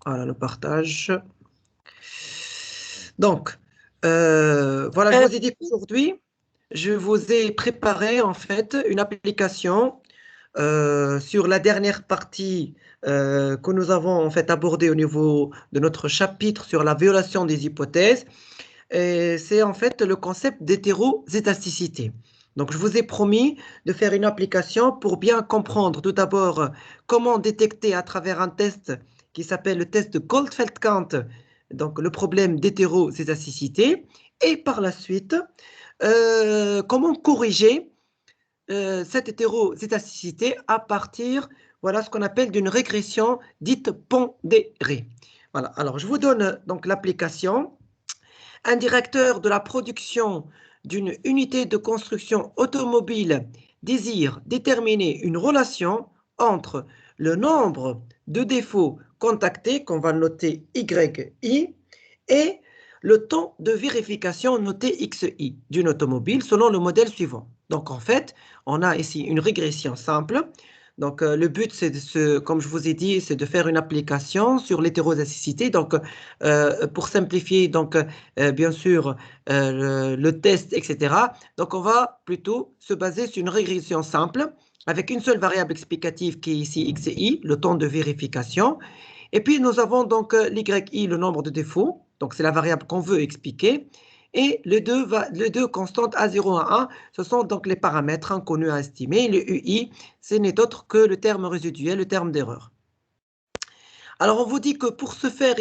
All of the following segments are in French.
Voilà le partage. Donc, voilà, je vous ai dit qu'aujourd'hui, je vous ai préparé en fait une application sur la dernière partie que nous avons en fait abordée au niveau de notre chapitre sur la violation des hypothèses. Et c'est en fait le concept d'hétérozétasticité. Donc, je vous ai promis de faire une application pour bien comprendre tout d'abord comment détecter à travers un test qui s'appelle le test de Goldfeld-Quant, donc le problème d'hétérozétasticité, et par la suite, comment corriger cette hétérozétasticité à partir, voilà ce qu'on appelle d'une régression dite pondérée. Voilà, alors je vous donne donc l'application. Un directeur de la production d'une unité de construction automobile désire déterminer une relation entre le nombre de défauts contactés, qu'on va noter YI, et le temps de vérification noté XI d'une automobile selon le modèle suivant. Donc en fait, on a ici une régression simple. Donc le but, c'est comme je vous ai dit, c'est de faire une application sur l'hétérozygosité. Donc pour simplifier, donc bien sûr le test, etc. Donc on va plutôt se baser sur une régression simple avec une seule variable explicative qui est ici x et y, le temps de vérification. Et puis nous avons donc l'yi, le nombre de défauts, donc c'est la variable qu'on veut expliquer. Et les deux constantes A0 et A1, ce sont donc les paramètres inconnus à estimer. Le UI, ce n'est autre que le terme résiduel, le terme d'erreur. Alors, on vous dit que pour ce faire,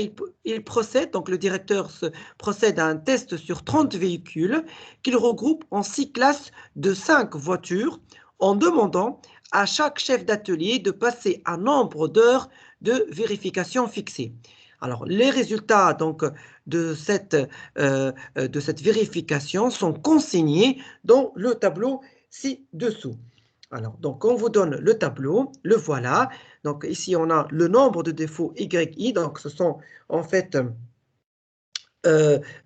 il procède, donc le directeur procède à un test sur 30 véhicules qu'il regroupe en 6 classes de 5 voitures en demandant à chaque chef d'atelier de passer un nombre d'heures de vérification fixé. Alors, les résultats donc, de cette vérification sont consignés dans le tableau ci-dessous. Alors, donc, on vous donne le tableau, le voilà. Donc, ici, on a le nombre de défauts YI. Donc, ce sont en fait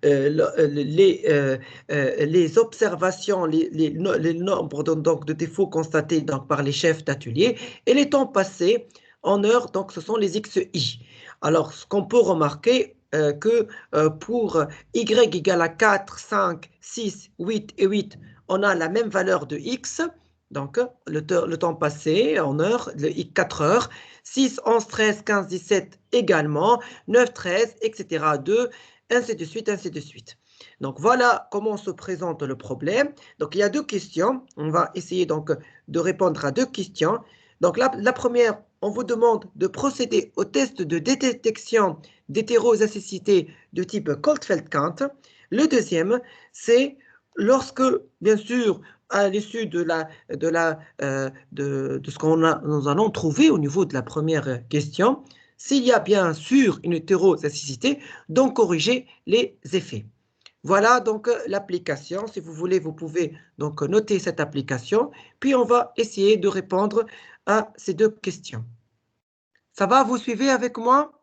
les observations, les nombres de défauts constatés donc, par les chefs d'atelier et les temps passés en heures. Donc, ce sont les XI. Alors, ce qu'on peut remarquer, que pour Y égale à 4, 5, 6, 8 et 8, on a la même valeur de X. Donc, le temps passé en heures, le 4 heures. 6, 11, 13, 15, 17 également. 9, 13, etc. 2, ainsi de suite, ainsi de suite. Donc, voilà comment se présente le problème. Donc, il y a deux questions. On va essayer donc de répondre à deux questions. Donc, la première, on vous demande de procéder au test de détection d'hétérozygosité de type Goldfeld-Quant. Le deuxième, c'est lorsque, bien sûr, à l'issue de ce que nous allons trouver au niveau de la première question, s'il y a bien sûr une hétérozygosité, donc corriger les effets. Voilà donc l'application. Si vous voulez, vous pouvez donc noter cette application. Puis on va essayer de répondre à ces deux questions. Ça va, vous suivez avec moi?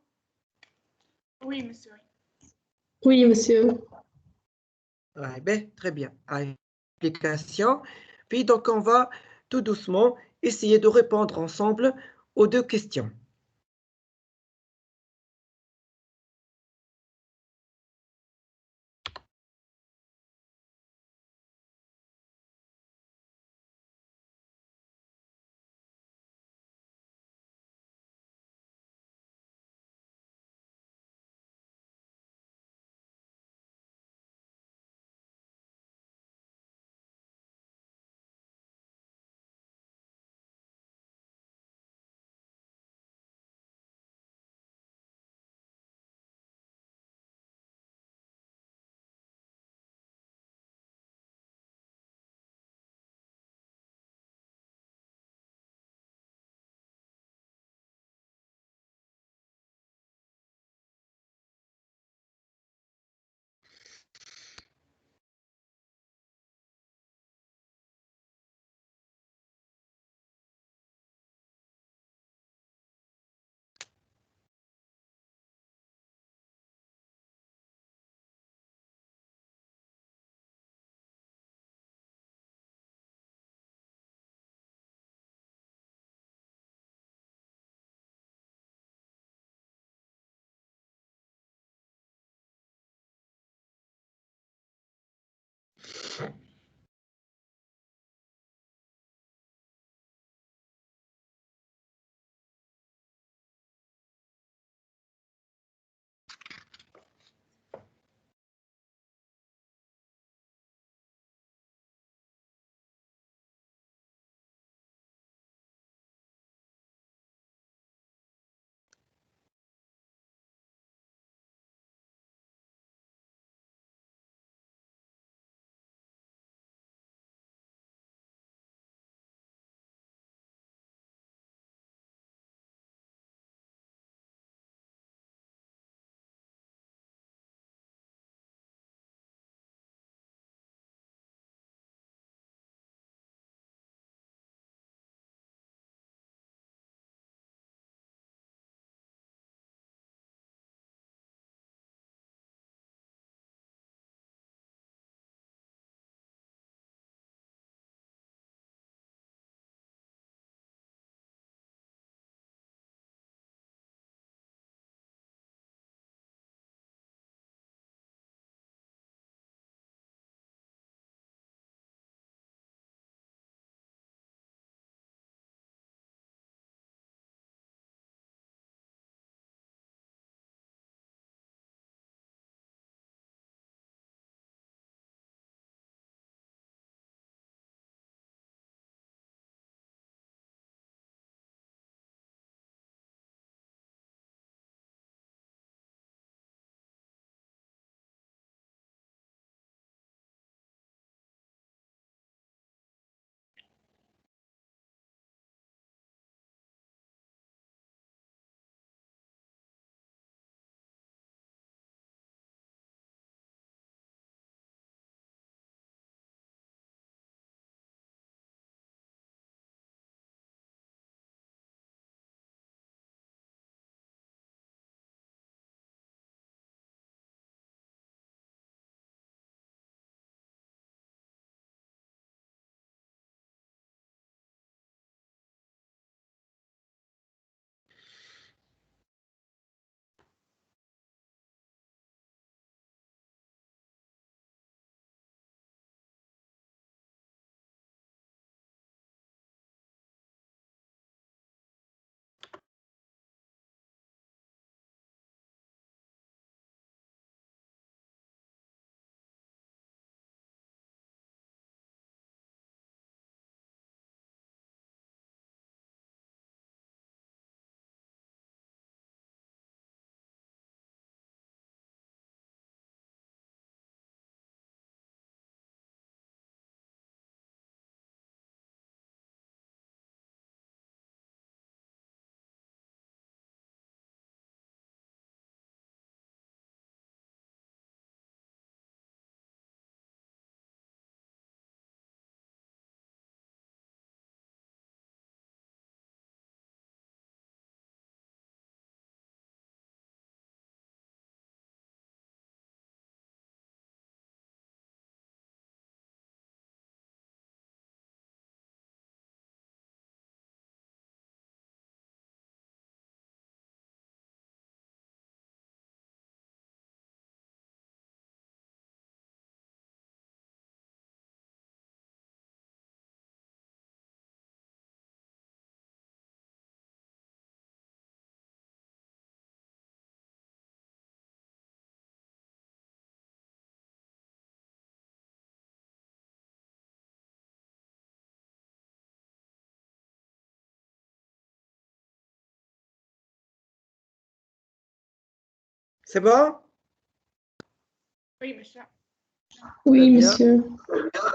Oui, monsieur. Oui, monsieur. Ouais, ben, très bien. Application. Puis donc on va tout doucement essayer de répondre ensemble aux deux questions. C'est bon? Oui, monsieur. Oui, Très bien. monsieur.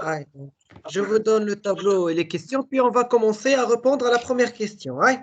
Ouais, donc, je vous donne le tableau et les questions, puis on va commencer à répondre à la première question. Ouais.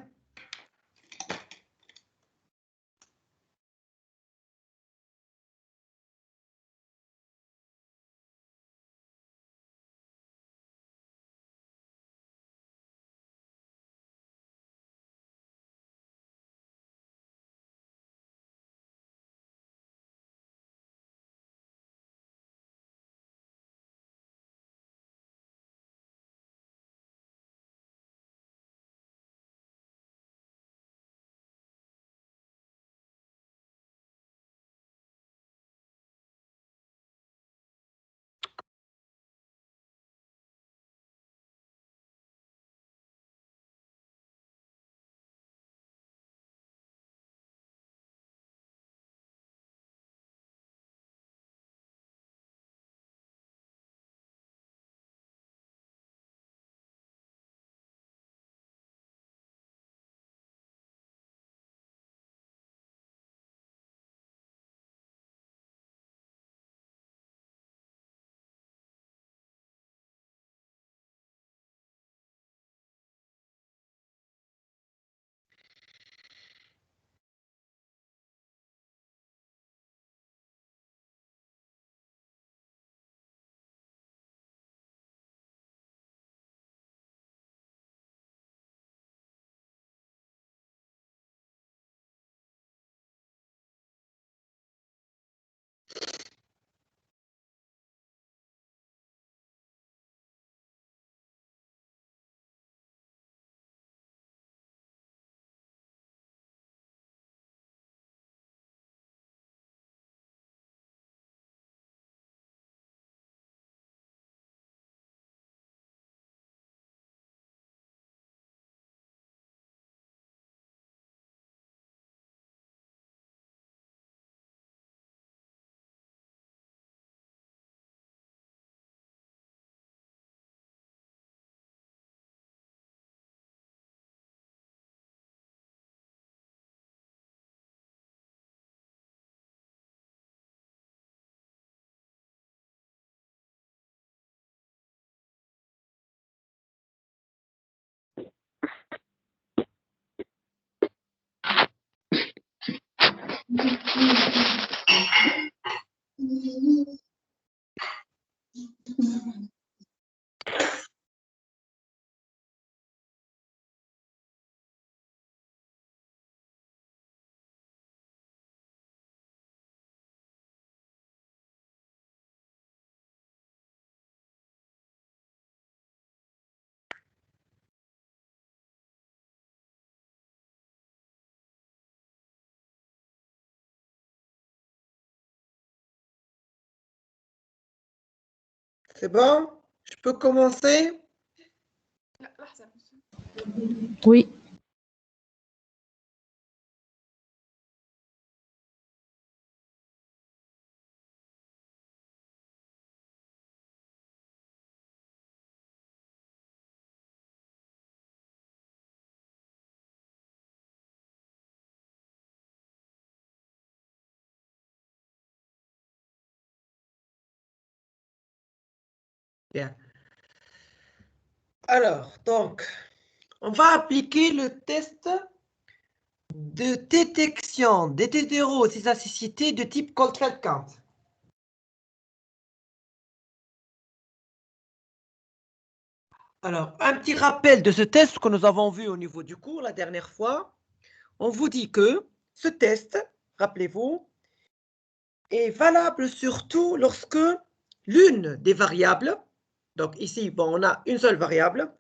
C'est bon? Je peux commencer? لا لحظة monsieur. Oui. Bien. Alors, donc, on va appliquer le test de détection des hétérocystacité de type Goldfeld-Count. Alors, un petit rappel de ce test que nous avons vu au niveau du cours la dernière fois. On vous dit que ce test, rappelez-vous, est valable surtout lorsque l'une des variables, donc ici, bon, on a une seule variable,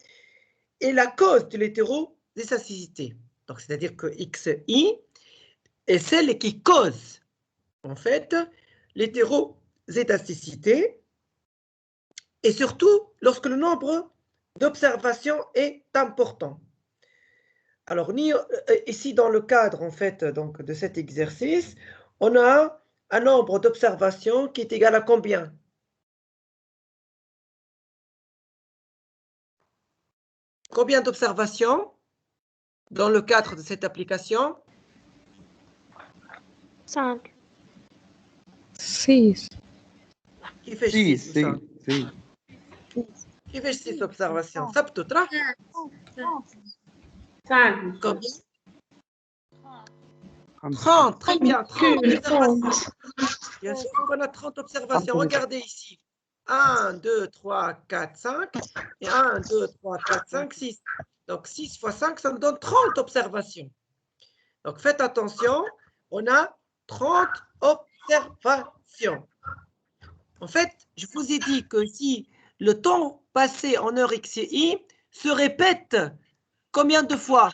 est la cause de l'hétérozygosité. Donc, c'est-à-dire que xi est celle qui cause, en fait, l'hétérozygosité, et surtout lorsque le nombre d'observations est important. Alors, ici, dans le cadre, en fait, donc, de cet exercice, on a un nombre d'observations qui est égal à combien? Combien d'observations dans le cadre de cette application? 5. 6. Qui fait 6 Qui fait 6 observations? ثبتوا ترى combien 30, très bien, 30 observations. Bien sûr qu'on a 30 observations. Regardez ici. 1, 2, 3, 4, 5. Et 1, 2, 3, 4, 5, 6. Donc 6 fois 5, ça me donne 30 observations. Donc faites attention, on a 30 observations. En fait, je vous ai dit que si le temps passé en heure x et y se répète combien de fois?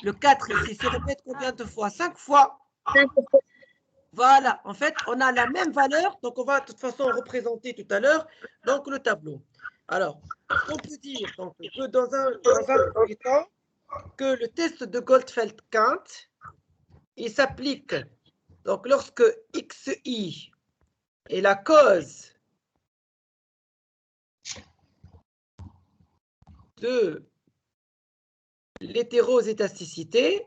Le 4 ici se répète combien de fois? 5 fois. Voilà, en fait, on a la même valeur, donc on va de toute façon représenter tout à l'heure donc le tableau. Alors, on peut dire donc, que dans un premier temps, que le test de Goldfeld-Quint, il s'applique donc lorsque xi est la cause de l'hétérozétasticité,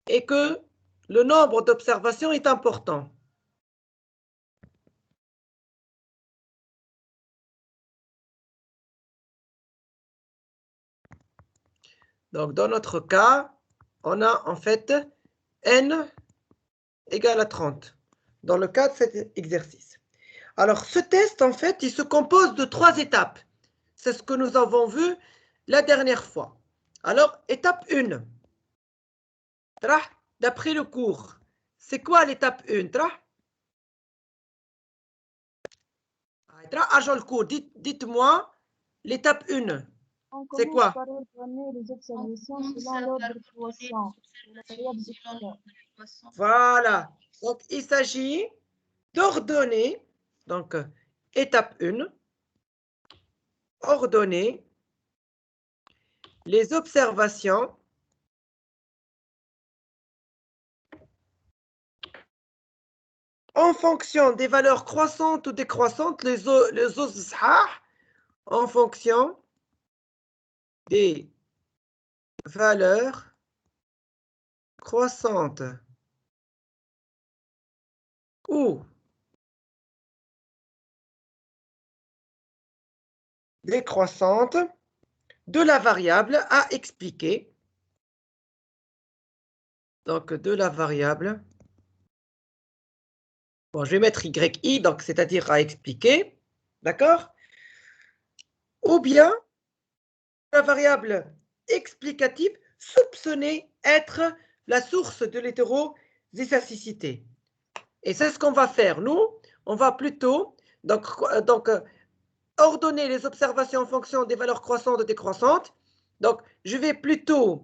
et que le nombre d'observations est important. Donc, dans notre cas, on a en fait n égale à 30, dans le cas de cet exercice. Alors, ce test, en fait, il se compose de 3 étapes. C'est ce que nous avons vu la dernière fois. Alors, étape 1. D'après le cours, c'est quoi l'étape 1? Agent le cours, dites-moi l'étape 1. C'est quoi? Les observations selon l'ordre croissant. Voilà. Donc, il s'agit d'ordonner, donc, étape 1, ordonner les observations en fonction des valeurs croissantes ou décroissantes, les en fonction des valeurs croissantes ou décroissantes de la variable à expliquer. Donc, de la variable. Bon, je vais mettre yi, donc c'est-à-dire à expliquer. D'accord? Ou bien la variable explicative soupçonnée être la source de l'hétérozétasticité. Et c'est ce qu'on va faire. Nous, on va plutôt ordonner les observations en fonction des valeurs croissantes ou décroissantes. Donc, je vais plutôt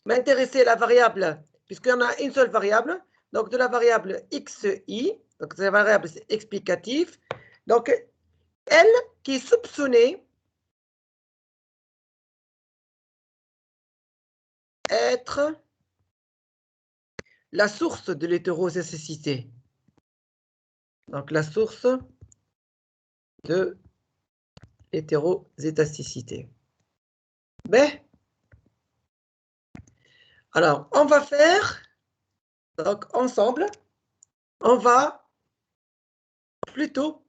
m'intéresser à la variable, puisqu'il y en a une seule variable, donc de la variable xi, donc c'est la variable explicative. Donc, elle qui est soupçonnée être la source de l'hétérozétasticité. Donc, la source de l'hétérozétasticité. Ben, alors, on va faire, donc ensemble, on va plutôt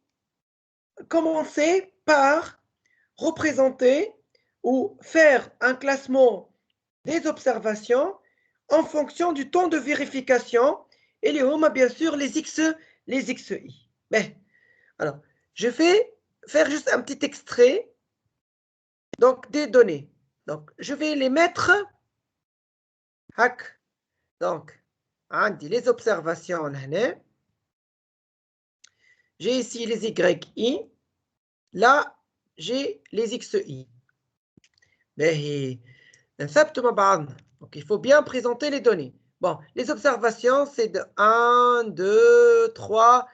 commencer par représenter ou faire un classement des observations en fonction du temps de vérification et les hommes, bien sûr, les xi. Ben, alors, je vais faire juste un petit extrait donc, des données. Donc, je vais les mettre hack. Donc, les observations, j'ai ici les yi, là, j'ai les xi. Mais, donc, il faut bien présenter les données. Bon, les observations, c'est de 1, 2, 3,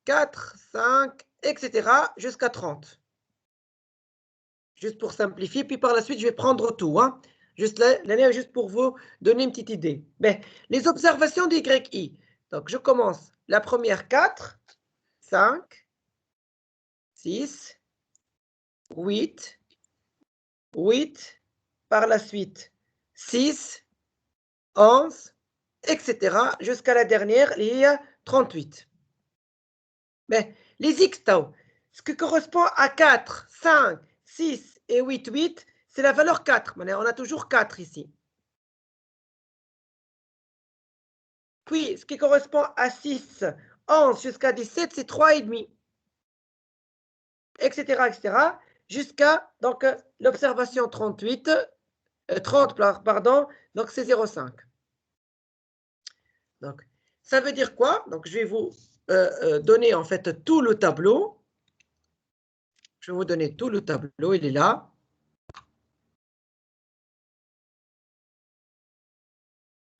4, 5, etc. jusqu'à 30. Juste pour simplifier, puis par la suite, je vais prendre tout. Hein. Juste pour vous donner une petite idée. Mais, les observations des yi. Donc, je commence la première 4, 5, 6, 8, 8, par la suite 6, 11, etc. jusqu'à la dernière, il y a 38. Mais les X, ce qui correspond à 4, 5, 6 et 8, 8, c'est la valeur 4. On a toujours 4 ici. Puis, ce qui correspond à 6, 11 jusqu'à 17, c'est 3,5. Etc., etc. Jusqu'à l'observation 38, 30, pardon, donc c'est 0,5. Donc, ça veut dire quoi? Donc, je vais vous donner en fait tout le tableau. Je vais vous donner tout le tableau, il est là.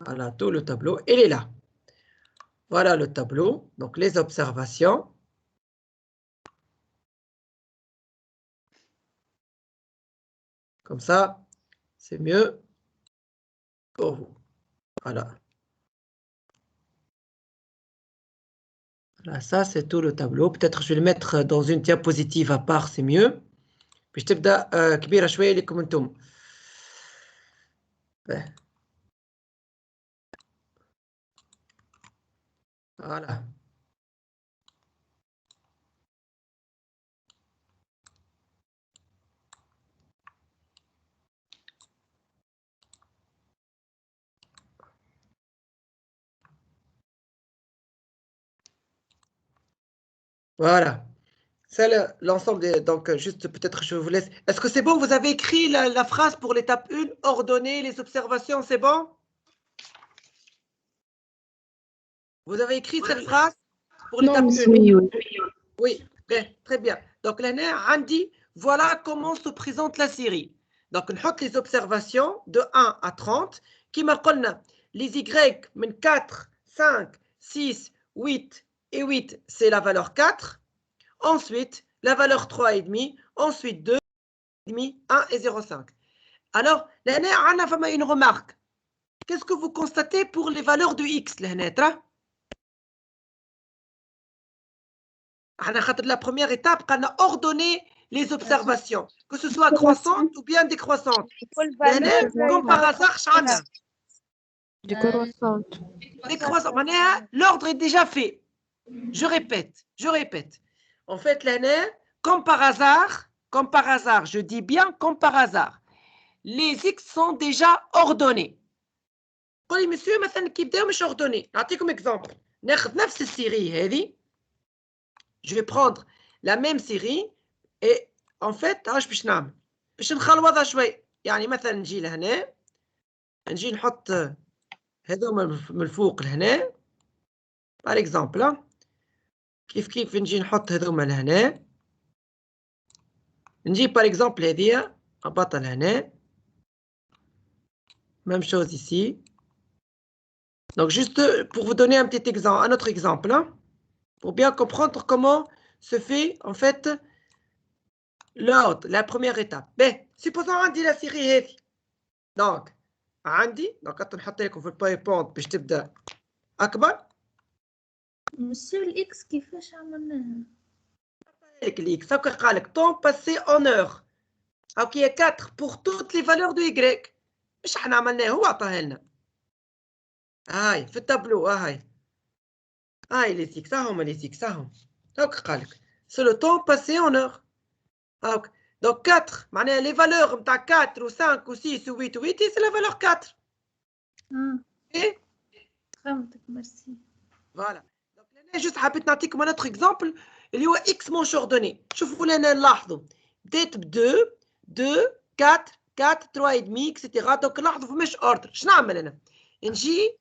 Voilà, tout le tableau, il est là. Voilà le tableau, donc les observations. Comme ça, c'est mieux pour vous. Voilà. Voilà, ça c'est tout le tableau. Peut-être je vais le mettre dans une diapositive à part, c'est mieux. باش تبدا كبيره شويه لكم انتم. Voilà. Voilà. C'est l'ensemble des... Donc, juste peut-être je vous laisse. Est-ce que c'est bon? Vous avez écrit la phrase pour l'étape 1, ordonner les observations, c'est bon? Vous avez écrit cette phrase pour l'étape 1? Oui, très bien. Donc, là, on dit, voilà comment se présente la série. Donc, on met les observations de 1 à 30, qui m'appellent les Y, 4, 5, 6, 8 et 8, c'est la valeur 4. Ensuite, la valeur 3,5. Ensuite, 2,5, 1 et 0,5. Alors, là, on a une remarque. Qu'est-ce que vous constatez pour les valeurs de X? La première étape, on a ordonné les observations, que ce soit croissantes ou bien décroissantes. Comme par hasard, décroissantes. L'ordre est déjà fait. Je répète. En fait, comme par hasard, je dis bien comme par hasard, les X sont déjà ordonnés. قولي monsieur مثلا كيبداو مش ordonnés. نعطيكم exemple. ناخذ نفس السيري هذه. Je vais prendre la même série et en fait اش باش نعمل؟ باش نخلوضها شوي. يعني مثلا نجي لهنا نجي نحط هذوما من الفوق لهنا. par exemple كيف نجي نحط هذوما لهنا. نجي par exemple هذه نبطل هنا. Même chose ici. Donc juste pour vous donner un petit exemple, un autre exemple, hein, pour bien comprendre comment se fait en fait l'ordre, la première étape. Ben, supposons on dit la série هذه. Donc عندي donc نحط لكم في الباوربوينت باش تبدا اكبر. مسيو الاكس كيفاش عملناها؟ لك الاكس هكا قال لك temps passé en heure. هاك هي 4 pour toutes les valeurs de y. مش احنا عملناه هو عطاها لنا. هاي في التابلو هاي لي زيكس هما لي زيكس هما هاك قال لك سي لو طون باسي اون اور. هاك دونك 4 معناها لي فالور نتاع 4 و 5 و 6 و 8 و 8 سي لا فالور 4. ايه فهمتك ميرسي. فوالا دونك انا جوست حبيت نعطيكم ان اوتر اكزامبل اللي هو اكس مونش اوردوني. شوفوا لنا نلاحظوا بدات ب 2 4 4 3 دمي اكسيتيرا. دونك لاحظوا فماش اوردر. شنو نعمل انا؟ نجي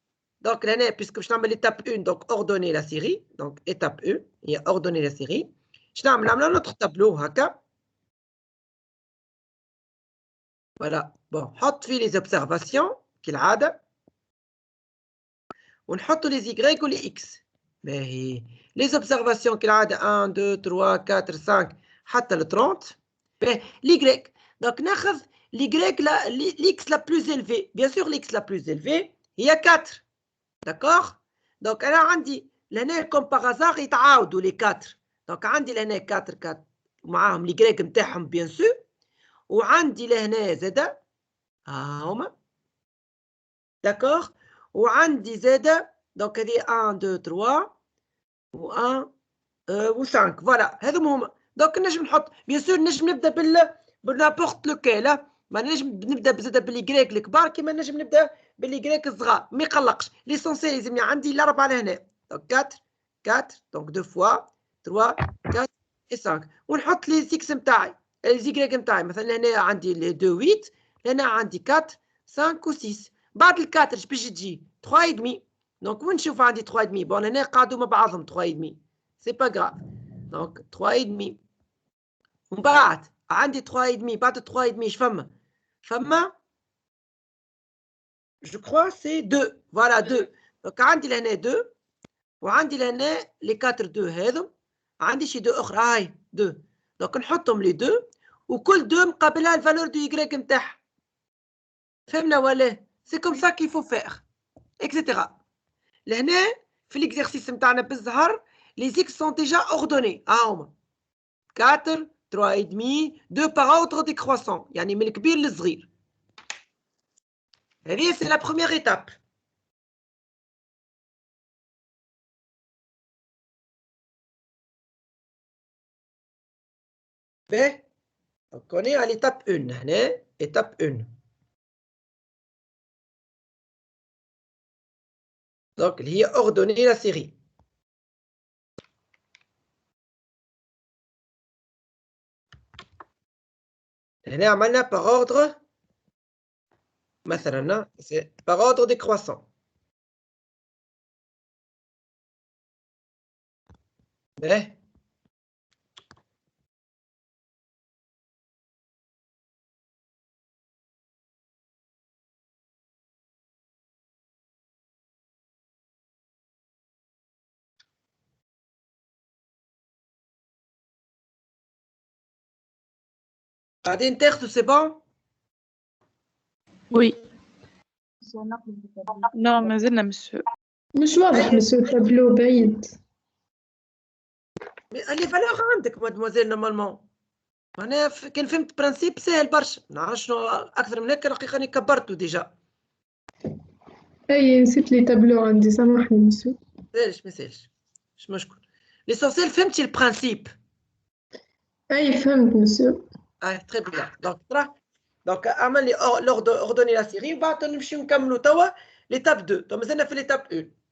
donc là, puisque je n'ai l'étape 1, donc ordonner la série. Donc étape 1, il y a ordonner la série. Je n'ai notre tableau. Voilà. Bon, on fait les observations qu'il a. On met les Y ou les X. Mais les observations qu'il a 1, 2, 3, 4, 5, حتى le 30. Mais l'Y. Donc, on a l'X la plus élevée. Bien sûr, l'X la plus élevée, il y a 4. D'accord? Donc, elle a dit, l'année comme par hasard, ils les 4. Donc, on dit l'année 4, 4. معاهم les Y نتاعهم bien sûr. وعندي لهنا زادة هما داكوغ وعندي زادة دونك هذه 1 2 3 و 1 و 5 فوالا هذوما هما دونك نجم نحط بيان سور نجم نبدا بنابورت لوكيل ما نجم نبدا زاده باليكريك الكبار كيما نجم نبدا باليكريك الصغار ما يقلقش ليسونسيال يلزمني عندي الاربعه لهنا دونك 4 4 دونك 2 فوا 3 4 و 5 ونحط لي زيكس نتاعي الزيكريك نتاعي مثلا هنا عندي لي 2 8 هنا عندي 4 5 و 6 بعد الكاتر اش باش تجي 3 ودمي دونك وين نشوف عندي 3 ودمي بون هنا قاعدوا مع بعضهم 3 ودمي سي با غراف دونك 3 ودمي ومن بعد عندي 3 ودمي بعد 3 ودمي اش فما جو كخوا سي 2 فوالا 2 دونك عندي لهنا 2 وعندي لهنا لي 4 2 هذو عندي شي 2 اخرى هاي 2 دونك نحطهم لي 2 وكل 2 مقابلها الفالور دو يكريك نتاعها فهمنا ولا سي كوم سا كي فو فيغ اكسيتيرا لهنا في ليكزيرسيس نتاعنا بالزهر لي زيكس سون ديجا اوردوني هاهما 4 3 et demi 2 par ordre décroissant يعني من الكبير للصغير هذه سي لا بروميير ايتاب باهي دونك on est à l'étape 1 هنا étape 1 دونك اللي هي ordonner la série هنا عملنا par ordre مثلا c'est par ordre décroissant باهي قاعدين تاخذوا سي بون وي لا ما زلنا مش واضح مسيو التابلو بعيد. لي فالور عندك مادموزيل نورمالمون انا كان فهمت برانسيب ساهل برشا نعرف شنو اكثر من هيك الحقيقه راني كبرته ديجا اي نسيت لي تابلو عندي سامحني مسيو. ما يسالش مش مشكل ليسونسيال فهمتي البرانسيب اي فهمت مسيو. تري بيان دونك اعمل لي اوردوني لا سيري وبعد نمشيو نكملوا توا ليتاب 2 تو مازلنا في ليتاب 1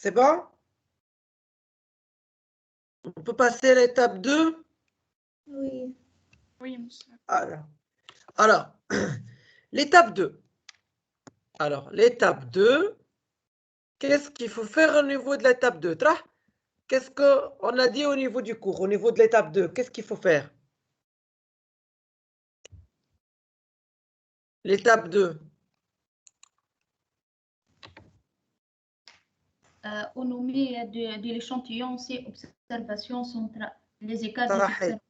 C'est bon? On peut passer à l'étape 2? Oui. Oui, monsieur. Alors l'étape 2. Alors, l'étape 2, qu'est-ce qu'il faut faire au niveau de l'étape 2? Qu'est-ce qu'on a dit au niveau du cours, au niveau de l'étape 2? Qu'est-ce qu'il faut faire? L'étape 2. On nommait de l'échantillon, c'est observation centrale, les écarts des صحيح. observations.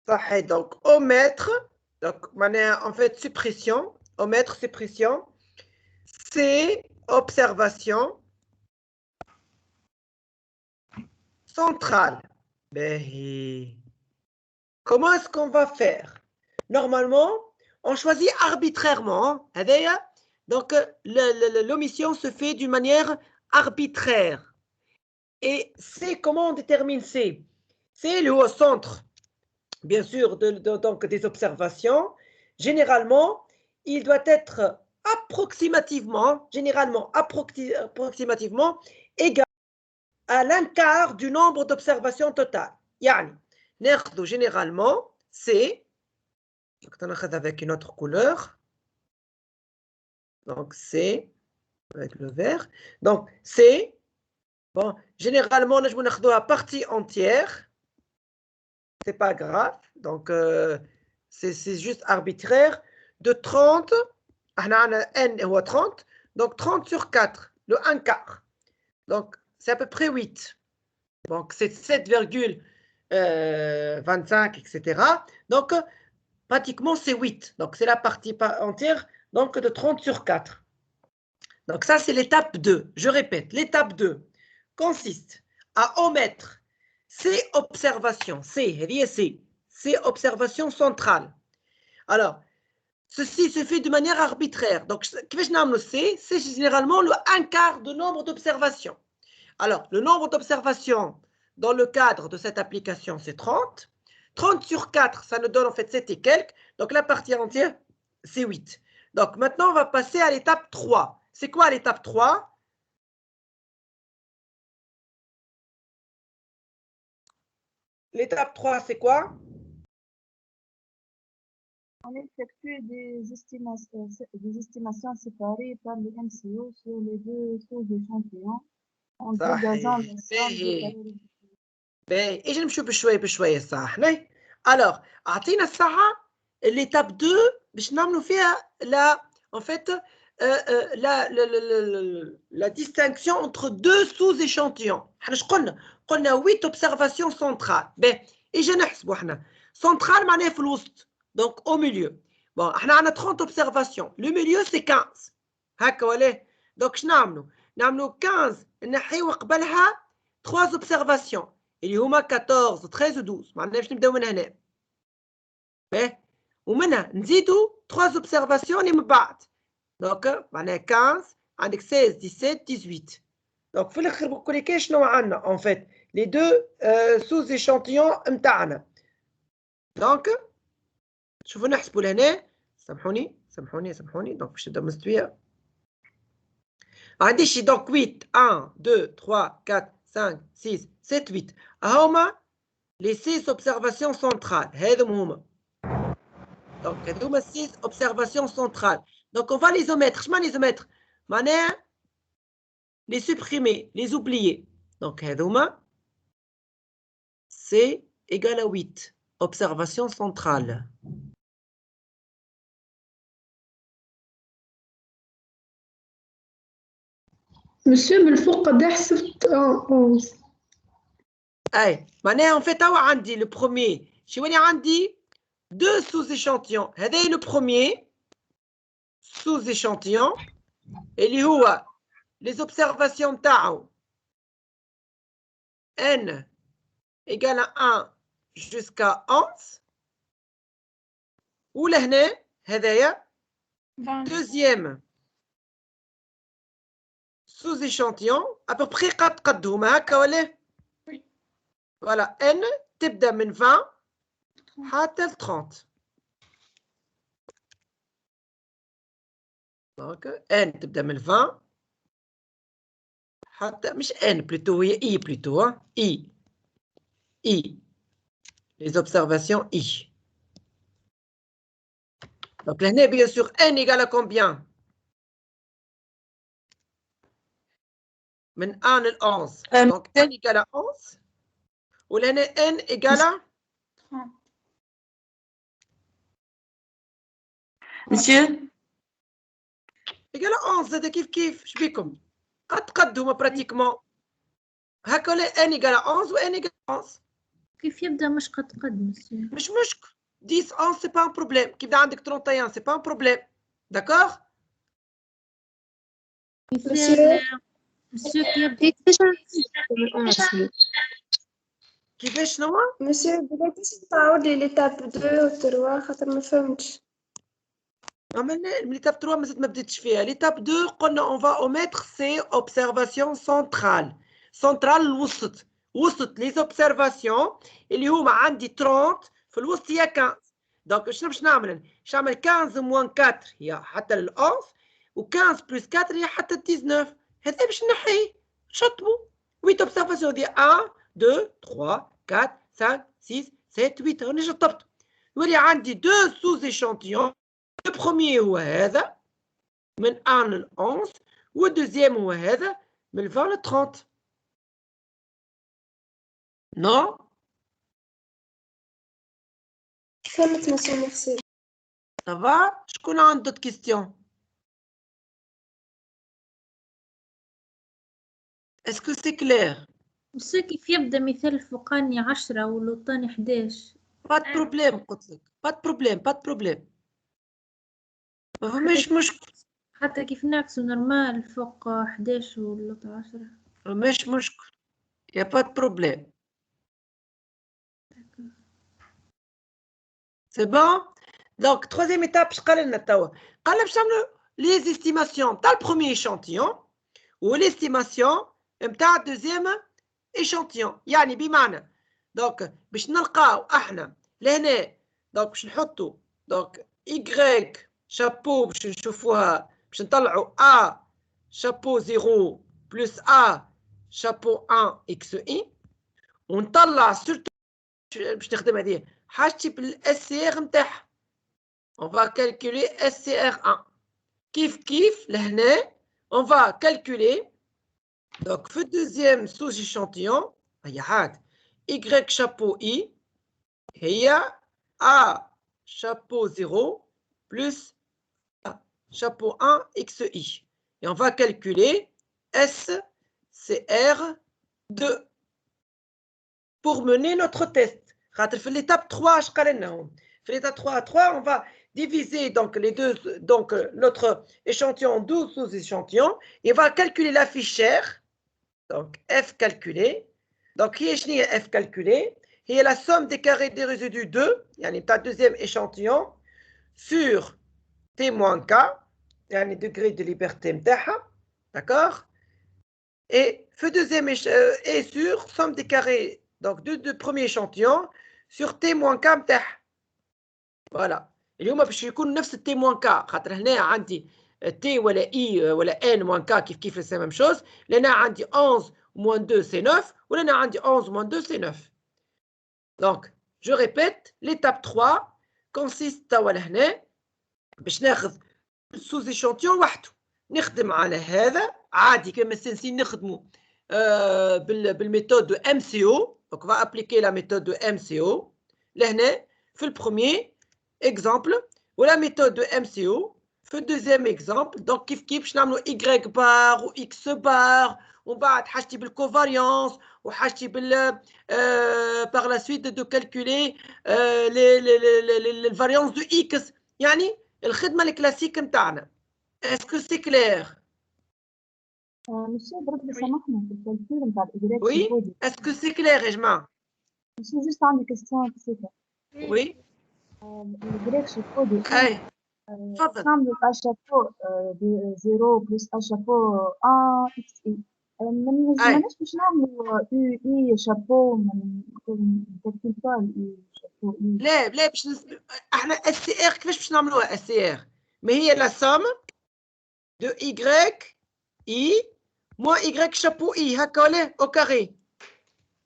صحيح. Donc, omettre, donc, en fait, suppression, omettre, suppression, c'est observation centrale. Ben, comment est-ce qu'on va faire? Normalement, on choisit arbitrairement. Donc, l'omission se fait d'une manière arbitraire. Et c'est comment on détermine C? C'est le centre, bien sûr, donc des observations. Généralement, il doit être approximativement égal à l'un-quart du nombre d'observations totales. Yani, généralement, c'est, avec une autre couleur, donc c'est, avec le vert, donc c'est, bon, généralement, on a la partie entière, c'est pas grave, donc c'est juste arbitraire, de 30, n est 30, donc 30 sur 4, le 1 quart, donc c'est à peu près 8. Donc, c'est 7,25, etc. Donc, pratiquement, c'est 8. Donc, c'est la partie entière donc de 30 sur 4. Donc, ça, c'est l'étape 2. Je répète, l'étape 2 consiste à omettre ces observations. Ces observations centrales. Alors, ceci se fait de manière arbitraire. Donc, c'est généralement le 1 quart de nombre d'observations. Alors, le nombre d'observations dans le cadre de cette application, c'est 30. 30 sur 4, ça nous donne en fait 7 et quelques. Donc, la partie entière, c'est 8. Donc, maintenant, on va passer à l'étape 3. C'est quoi l'étape 3? L'étape 3, c'est quoi? On effectue des estimations séparées par le MCO sur les deux sous-échantillons en dégageant la somme des valeurs. اجي نمشيو بشويه بشويه صح. alors اعطينا الساعه l'étape 2 باش نعملوا فيها la en fait la distinction entre deux sous-échantillons. احنا اش قلنا 8 observations centrales. اجي نحسبوا احنا centrale معناها في الوسط donc au milieu. bon احنا عندنا 30 observations, le milieu c'est 15 هكا ولا. donc اش نعملوا 15 نحيو قبلها 3 observations اللي هما 14 13 12. معناها باش نبداو من هنا ومنها نزيدوا 3 observations اللي من بعد. دونك معناها 15 عندك 16 17 18. دونك في الاخر بكل كاش شنو عندنا اون فيت لي دو سوز ايشانتيون نتاعنا. دونك شوفوا نحسبوا لهنا. سامحوني دونك باش نبدا مستويه. عندي شي دونك 8 1 2 3 4 5 6 7 8 هما les 6 observations centrales. Donc, il y a 6 observations centrales. Donc, on va les omettre. Je vais les omettre. Les supprimer, les oublier. Donc, c'est égal à 8. Observation centrale. Monsieur, من الفوق قد حسبت 11. Hey, en fait, عندي le premier. Je vais عندي 2 sous-échantillons. هذا le premier sous-échantillon. اللي هو les observations تاعو n égale à 1 jusqu'à 11. ولهنا هذايا deuxième sous-échantillon à peu près قدهم هكا ولا. voilà n تبدا من 20 حتى ل 30. donc n تبدا من 20 حتى مش n plutôt هي i plutôt i les observations i. donc là bien sûr n égale à combien? من 1 ل 11. donc n égale à 11 ولهنا n égale à 30. Monsieur, ايكال 11 زاد كيف شبيكم قد هما براتيكمون هكا ان ايكال 11 وان ايكال 11 كيف يبدا مش قد مسيو؟ مش مشكل 10 11 سي با ان بروبليم كي يبدا عندك 31 سي با ان بروبليم داكوغ مسيو كيفاش شنو مسيو بغيتيش تعاود لي ليتاب 2 و 3 خاطر ما فهمتش. l'étape 3 ما بديتش فيها. l'étape 2 قلنا on va omettre ces observations centrales. centrale الوسط وسط les observations اللي هما عندي 30 في الوسط هي 15. دونك شنو باش نعمل؟ باش نعمل 15 موان 4 هي حتى لل 11 و 15 بلس 4 هي حتى 19. هذا باش نحيه نشطبوا 8 observations دي 1 2 3 4 5 6 7 8 راني شطبت. يولي عندي 2 sous échantillons. Le premier هو هذا من 1 ل 11 والدوزيام هو هذا من 20 ل 30. نو فهمت مسيو ميرسي. صافا شكون عنده دوت كيستيون؟ اسكو سي كلير؟ مسيو كيف يبدا مثال الفوقاني 10 والوطاني 11؟ با د بروبليم قلت لك با د بروبليم ما فماش مشكل. حتى كيف نعكسو نورمال فوق 11 واللوط 10 مش مشكل يا با د بروبليم. سي بون. دونك troisième étape اش قال لنا توا؟ قال لنا باش نعملو لي زيستيماسيون تاع البروميير échantillon و ليستيماسيون نتاع الدوزيام échantillon. يعني بمعنى دونك باش نلقاو احنا لهنا دونك باش نحطو دونك y شابو باش نشوفوها باش نطلعو a شابو 0 بلس a شابو 1 اكس اي ونطلع سورتو باش نخدم هذه حاجتي بالاس سي ار نتاعها. on va calculer SCR1 كيف لهنا on va calculer donc في الدوزيام sous échantillon هي عاد y chapeau i هي a chapeau 0 plus a chapeau 1 xi et on va calculer SCR2 pour mener notre test. في l'étape 3 اش قال لنا في l'étape 3 on va diviser donc les deux, donc notre échantillon en 12 sous-échantillons et on va calculer la fiche chère. Donc f calculé. Donc هي f calculé هي la somme des carrés des résidus 2 يعني بتاع deuxième échantillon sur t-k يعني degré de liberté نتاعها. D'accord. Et deuxième et sur somme des carrés donc de premier échantillon sur t-k نتاعها. Voilà. اليوم باش يكون نفس التي موان كا خاطر هنا عندي تي ولا اي ولا ان موان كا كيف سي ميم شوز. لهنا عندي 11 موان 2 سي 9 ولهنا عندي 11 موان 2 سي 9. دونك جو ريبيت ليتاب 3 كونسيست توا لهنا باش ناخذ سوز ايشونتيون وحده نخدم على هذا عادي كما السنسين نخدموا بالميثود دو ام سي او. دونك فا ابليكي لا ميثود دو ام سي او لهنا في البروميير exemple ou la méthode de MCO. Le deuxième exemple, donc كيف باش نعملوا y bar ou x bar ومن بعد حاجتي بالcovariance وحاجتي بال par la suite de calculer les variances de x يعني الخدمه الكلاسيك نتاعنا. Est-ce que c'est clair? monsieur بربي سامحني في الكالكول نتاع الإدراك. Oui, est-ce que c'est clair يا جماعه؟ monsieur juste عندي question بسيطة. Oui. الإدراك شابو دي اي تفضل. نعملوا اشابو دي 0 بلس اشابو 1 اكس اي. ما نجمناش باش نعملوا اي شابو من الترتيب تاع اي شابو اي. لا باش احنا اس سي ار كيفاش باش نعملوها اس سي ار؟ ما هي لا سوم دو y اي موان y شابو اي هكا ولا او كاري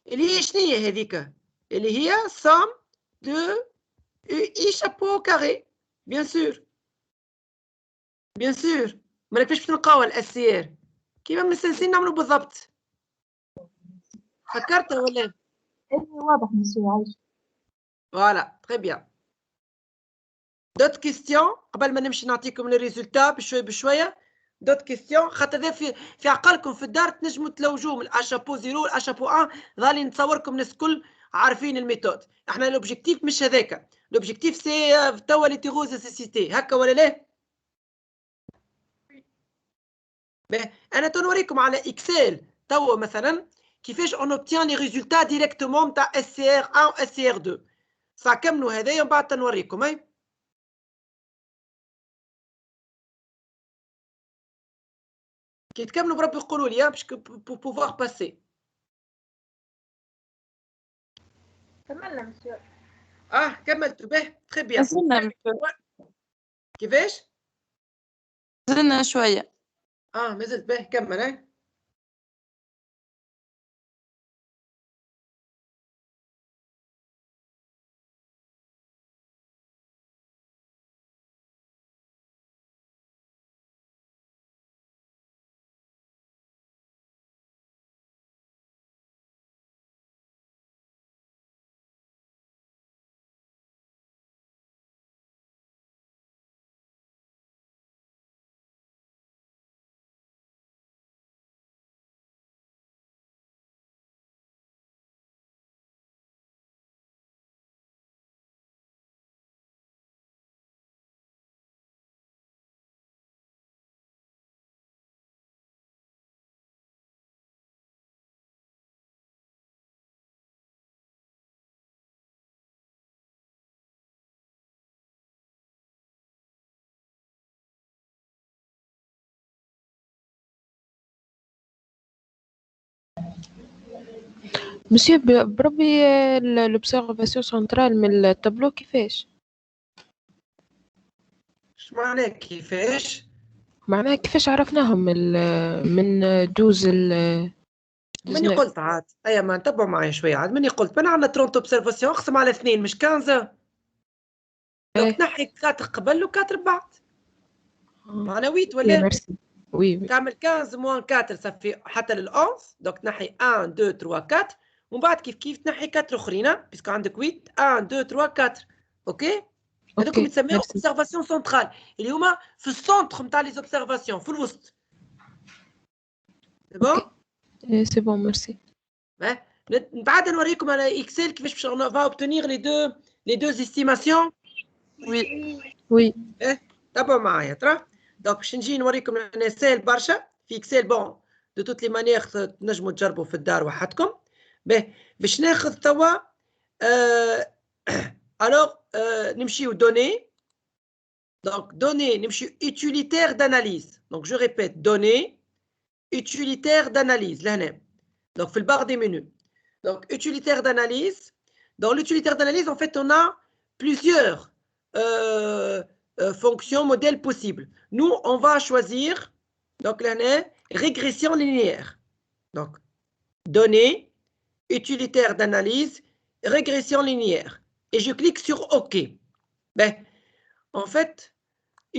اللي هي شنو هي هذيك؟ اللي هي سوم دو اي شابو كاري. بيان سور مالك كيفاش باش نلقاوها الاس سي ار كيما مستنسين نعملوا بالضبط. فكرت ولا؟ اي واضح مسيو عايش. فوالا تري بيان. دوت كيستيون قبل ما نمشي نعطيكم لي ريزولتا بشويه دوت كيستيون خاطر هذا في عقلكم في الدار تنجموا تلوجوه من اشابو 0 لاشابو 1 ظالي نتصوركم الناس الكل عارفين الميثود. احنا لوبجيكتيف مش هذاك، لوبجيكتيف سي توا لي تيغوز سيسيتي هكا ولا لا؟ انا تنوريكم على اكسل توا مثلا كيفاش اون اوبتيان لي ريزولتا ديريكتومون تاع اس سي ار 1 و اس سي ار 2. كملوا هذايا ومن بعد تنوريكم. اي كي تكملوا بربي قولوا لي باش بوفوار باسي. كملنا مسيو. كملت به تري بيان. زلنا مسيو. كيفاش؟ زلنا شوية. ما زلت به كمل. مسيو بربي l'observation centrale من التابلو كيفاش؟ اش معناه كيفاش؟ معناها كيفاش عرفناهم من دوز مني قلت عاد ما نتبعوا معايا شويه عاد مني قلت انا عندنا 30 اوبسيرفاسيون اقسم على 2 مش 15. دونك نحي 4 قبل و 4 بعد. معنا 8 ولا؟ ميرسي. وي تعمل 15 موان 4 صافي حتى لل 11. دونك نحي 1 2 3 4 ومن بعد كيف تنحي 4 اخرين باسكو عندك 8 1 2 3 4. اوكي هذوكم يتسموا اوبسيرفاسيون سنترال اللي هما في السونتر نتاع لي اوبسيرفاسيون في الوسط. سي بون سي بون ميرسي. بعد نوريكم على اكسل كيفاش باش نفا اوبتونير لي دو استيماسيون. وي تابعوا معايا ترى. دونك باش نجي نوريكم انا سهل برشا في اكسل. بون دو توت لي مانيير تنجموا تجربوا في الدار وحدكم. باش ناخذ توا الوغ نمشيو دوني. دونك دوني نمشيو utilitaire d'analyse. دونك جو ريبيت دوني utilitaire d'analyse لهنا. Donc, في البار des menus. Donc, utilitaire d'analyse. Dans l'utilitaire d'analyse, en fait, on a plusieurs fonctions, modèles possibles. Nous, on va choisir, donc, là, régression linéaire. Donc, données, utilitaire d'analyse, régression linéaire. Et je clique sur OK. En fait,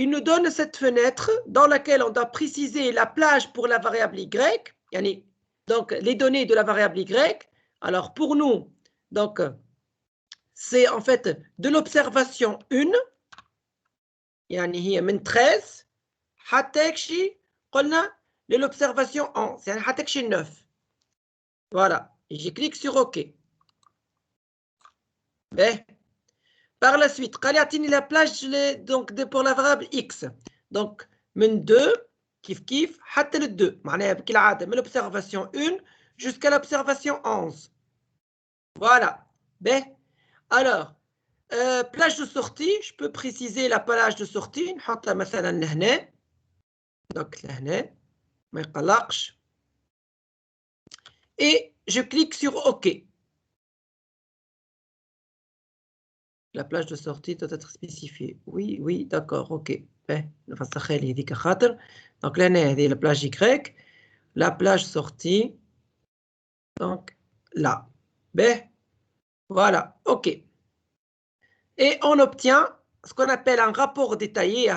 il nous donne cette fenêtre dans laquelle on doit préciser la plage pour la variable Y. Donc, les données de la variable Y. Alors, pour nous, donc, c'est en fait de l'observation 1. يعني هي من 13 حتى يكشي قلنا للobservation 11 يعني حتى يكشي 9. Voilà. Et je clique sur OK. Par la suite, قال يعطيني la plage donc pour la variable X. Donc, من 2 كيف حتى le 2 معناها كالعادة من l'observation 1 jusqu'à l'observation 11. Voilà. Alors, plage de sortie, je peux préciser la plage de sortie. نحطها مثلا لهنا. Donc لهنا ما يقلقش. Et je clique sur OK. La plage de sortie doit être spécifiée. Oui, d'accord, OK. نفسخها لي هذيك خاطر. Donc là, هذه la plage Y. La plage sortie. Donc là. Voilà, OK. Et on obtient ce qu'on appelle un rapport détaillé.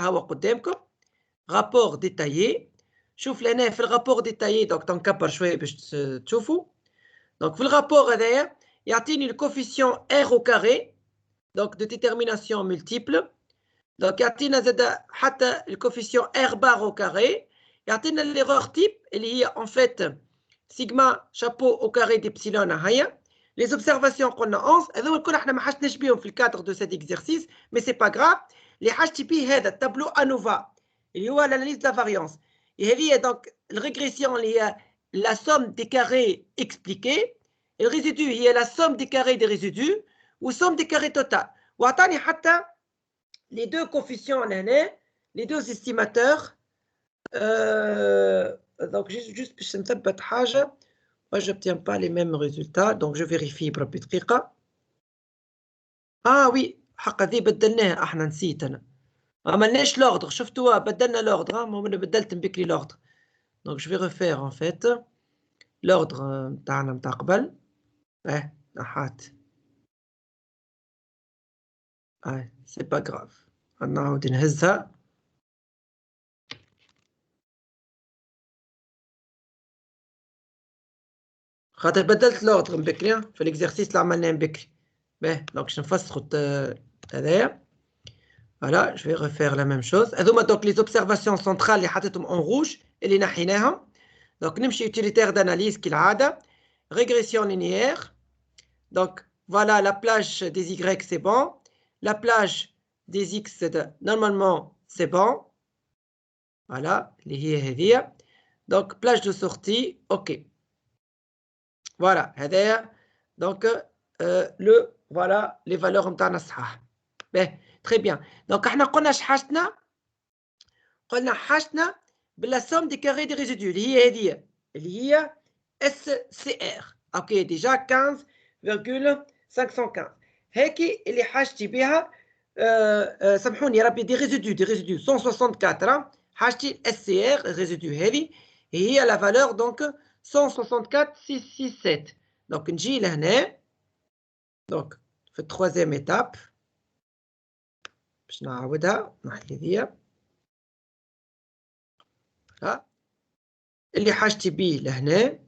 Rapport détaillé. شوف لنا في الرابور détaillé. Donc تنكبر شوية باش تشوفوا. Donc في الرابور هذايا يعطيني le coefficient R au carré. Donc de détermination multiple. Donc يعطينا زاد حتى le coefficient R bar au carré. يعطينا l'erreur type اللي هي en fait sigma chapeau au carré d'epsilon هيا. Les observations qu'on a 11 هذو الكل احنا ما حاجتناش بيهم في الكادر de cet exercice mais c'est pas grave. اللي حاجتي بيه هذا التابلو انوفا اللي هو l'analyse de la variance. هذه donc الريغريسيون اللي هي la somme des carrés expliqués. Le résidu هي la somme des carrés des résidus ou somme des carrés total. وعطاني حتى les deux coefficients هنا, les deux estimateurs. Donc juste باش نثبت حاجه. Moi je n'obtiens pas les mêmes résultats donc je vérifie بربي دقيقه. oui حق ذي بدلناها احنا نسيت انا. ما عملناش l'ordre شفتوها بدلنا l'ordre ما انا بدلت بكري l'ordre. Donc je vais refaire en fait l'ordre نتاعنا نتاع قبل. نحات. c'est pas grave. نعاود نهزها. خاطر بدلت l'ordre من بكري في l'exercice اللي عملناه من بكري. donc باش نفسخوا هذايا. Voilà, je vais refaire la même chose. هذوما donc les observations centrales اللي حطيتهم en rouge اللي نحيناهم. Donc نمشي utilitaire d'analyse كالعادة. Régression linéaire. Donc voilà la plage des Y c'est bon. La plage des X normalement c'est bon. Voilà, اللي هي هذيا. Donc plage de sortie, ok. Voilà, هذايا. Donc voilà les valeurs نتاعنا صحاح. Très bien. Donc احنا قلنا حاجتنا بلا somme des carrés des résidus اللي هي هذه اللي هي SCR. OK déjà 15,515. هيك اللي حاجتي بها سامحوني يا ربي دي résidus 164 حاجتي SCR résidus هذه هي la valeur donc 164,667. Donc نجي لهنا donc في التروازيام étape باش نعاودها نحي هذيا. اللي حاجتي بيه لهنا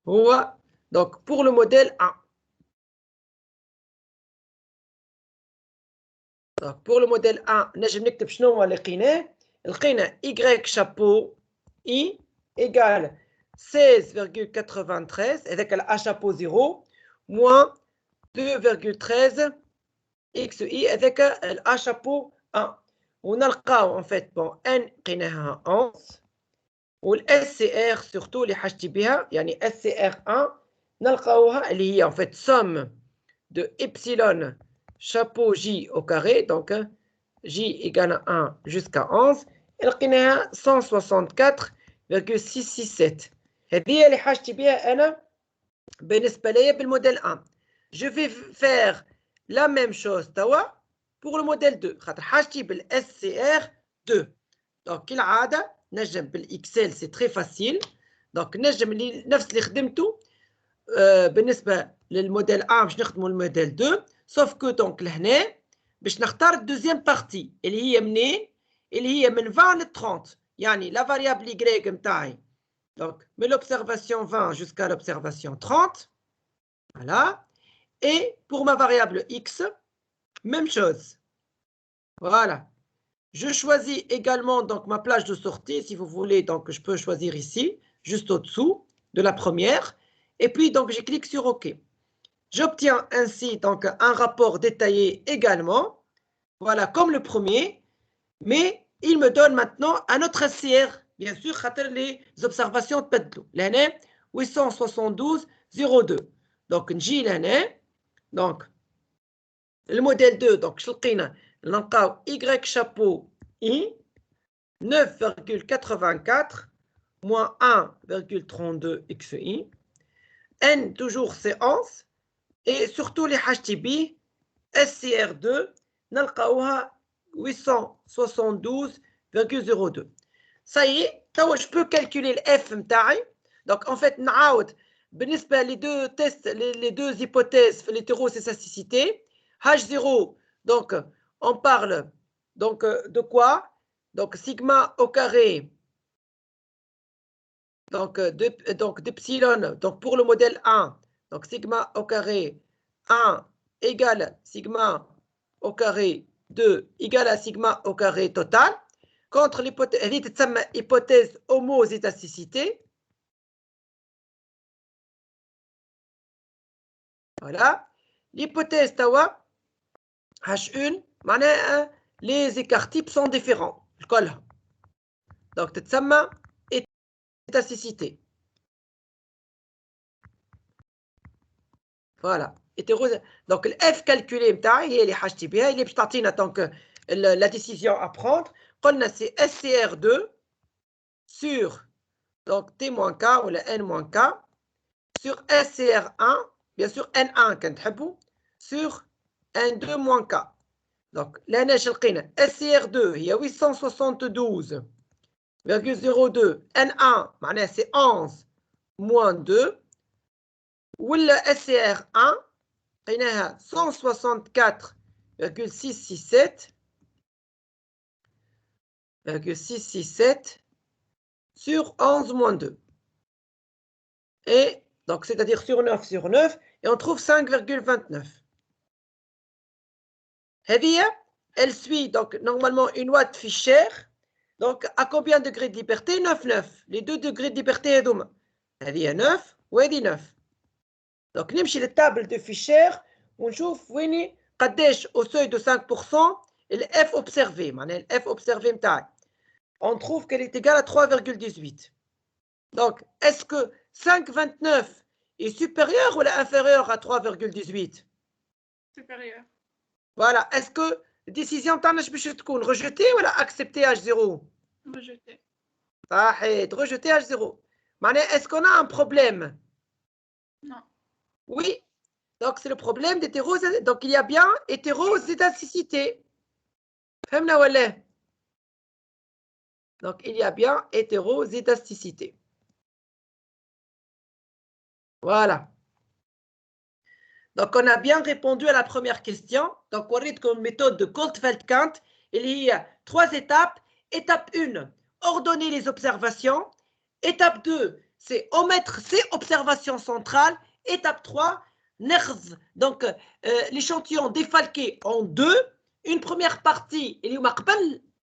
هو donc pour le modèle 1. Donc pour le modèle 1 نجم نكتب شنو هو اللي لقيناه. لقينا y chapeau i égale 16,93 هذاك ال a chapeau 0 moins 2,13 xi هذاك ال a chapeau 1. ونلقاو en fait bon n لقيناها 11 والSCR surtout اللي حاجتي بها يعني SCR1 نلقاوها اللي هي en fait somme de epsilon chapeau j au carré donc j égale à 1 jusqu'à 11 لقيناها 164,667. هذه اللي حاجتي بها أنا بالنسبة لي بالموديل 1. Je vais faire la même chose توا pour le modèle 2 خاطر حاجتي بالSCR 2. donc كالعادة نجم بالاكسل سي تري فاسيل. دونك نجم نفس اللي خدمته بالنسبه للموديل 1 باش نخدموا الموديل 2 سوف كو دونك لهنا باش نختار الدوزيام بارتي اللي هي منين اللي هي من 20 ل 30 يعني لا فاريابل y نتاعي دونك من l'observation 20 jusqu'à l'observation 30. Voilà. Et pour ma variable x même chose. Voilà. Je choisis également donc ma plage de sortie, si vous voulez, donc je peux choisir ici, juste au-dessous de la première. Et puis donc je clique sur OK. J'obtiens ainsi donc un rapport détaillé également, voilà comme le premier, mais il me donne maintenant un autre SCR, bien sûr, les observations de Pedlo. L'année 872,02. Donc نجي لهنا donc le modèle 2 donc شلقينا نلقاو y chapeau i 9,84 moins 1,32 xi n toujours c'est 11 et surtout les حاجتي بيه SCR2 نلقاوها 872,02. ça y est توا je peux calculer le f نتاعي. donc en fait نعاود بالنسبه les deux tests les deux hypothèses في l'hétéroscédasticité H0 donc on parle donc de quoi? Donc sigma au carré donc d'epsilon donc pour le modèle 1 donc sigma au carré 1 égale sigma au carré 2 égale à sigma au carré total. contre l'hypothèse, elle est hypothèse homozétasticité. Voilà. L'hypothèse tawa, H1, les écarts types sont différents. Donc, تتسمى hétérocité. Voilà. Donc, le F calculé, il est بتعطينا donc la décision à prendre. C'est SCR2 sur donc T-K ou le N-K sur SCR1, bien sûr N1 quand sur N2-K. Donc, SCR2, il y a 872,02. N1, c'est 11 moins 2. Ou le SCR1, il y a 164,667 sur 11 moins 2. Et donc, c'est-à-dire sur 9 sur 9, et on trouve 5,29. Elle suit donc normalement une loi de Fischer. Donc, à combien de degrés de liberté? 9, 9. Les 2 degrés de liberté, elle est 9 ou elle est 9. Donc, نمشي للتable de Fischer ونشوف وين قداش au seuil de 5% le F observé. معناها le F observé متاعي. On trouve qu'elle est égale à 3,18. Donc, est-ce que 5,29 est supérieur ou inférieur à 3,18? Supérieur. Voilà. Est-ce que la décision تاعنا باش تكون rejetée ou acceptée H0? Rejeté. Rejeté H0. معناها est-ce qu'on a un problème? Non. Oui. Donc, c'est le problème d'hétérozétasticité. Donc, il y a bien hétérozétasticité. Donc, il y a bien hétérozétasticité. Voilà. Donc, on a bien répondu à la première question. Donc, on regarde comme méthode de Kortfeld-Kant. Il y a 3 étapes. Étape 1, ordonner les observations. Étape 2, c'est omettre ces observations centrales. Étape 3, donc l'échantillon défalqué en 2. Une première partie, il y a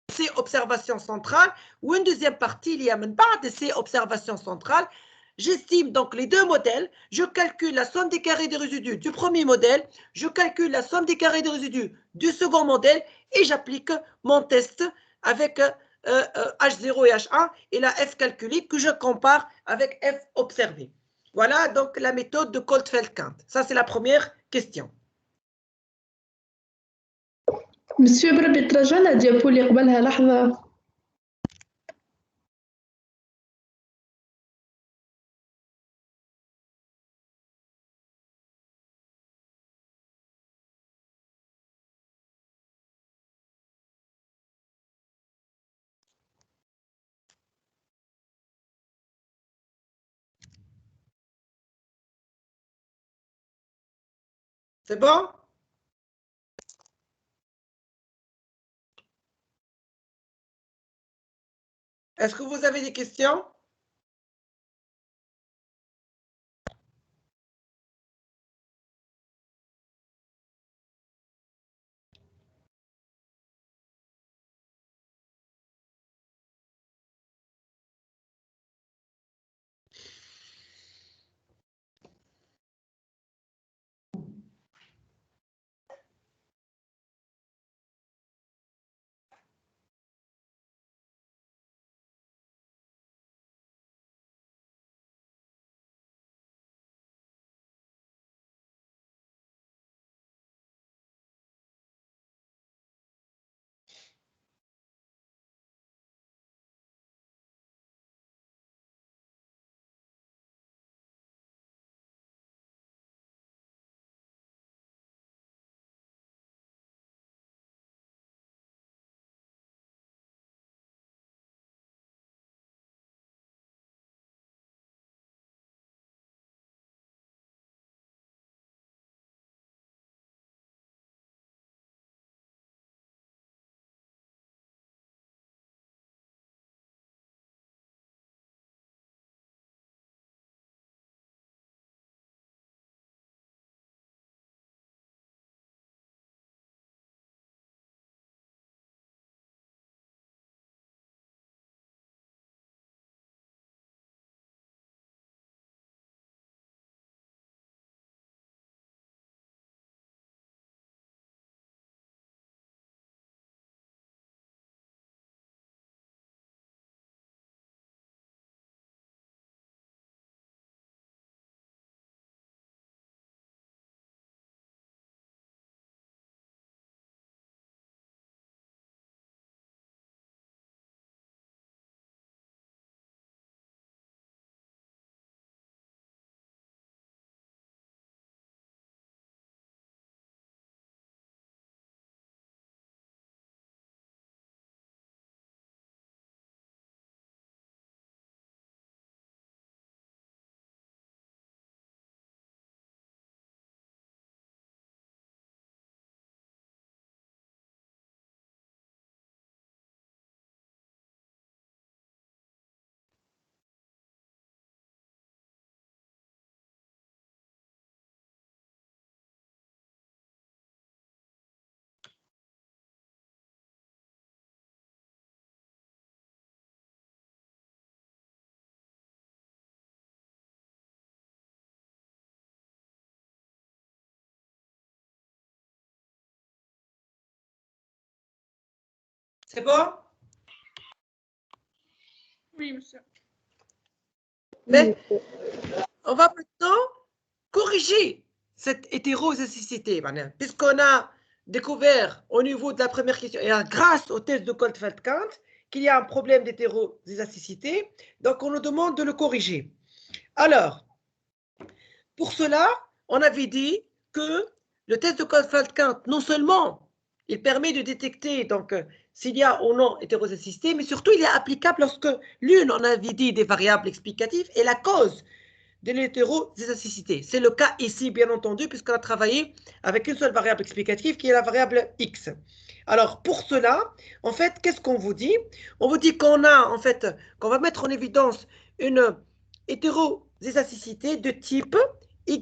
ces observations centrales, ou une deuxième partie, il y a même pas de ces observations centrales. J'estime donc les 2 modèles, je calcule la somme des carrés des résidus du premier modèle, je calcule la somme des carrés des résidus du second modèle et j'applique mon test avec H0 et H1 et la F calculée que je compare avec F observé. Voilà donc la méthode de Kortfeld-Kant. Ça, c'est la première question. Monsieur بربي ترجع لنا الديابو اللي قبلها لحظة. C'est bon? Est-ce que vous avez des questions? C'est bon? Oui, monsieur. Mais on va maintenant corriger cette hétérozygicité, puisqu'on a découvert au niveau de la première question, et grâce au test de Goldfeld-Kant, qu'il y a un problème d'hétérozygicité, donc on nous demande de le corriger. Alors, pour cela, on avait dit que le test de Goldfeld-Kant, non seulement il permet de détecter donc s'il y a ou non hétérozygicité, mais surtout il est applicable lorsque l'une, on avait dit, des variables explicatives est la cause de l'hétérozygicité. C'est le cas ici, bien entendu, puisqu'on a travaillé avec une seule variable explicative qui est la variable x. Alors, pour cela, en fait, qu'est-ce qu'on vous dit? On vous dit qu'on a, en fait, qu'on va mettre en évidence une hétérozygicité de type y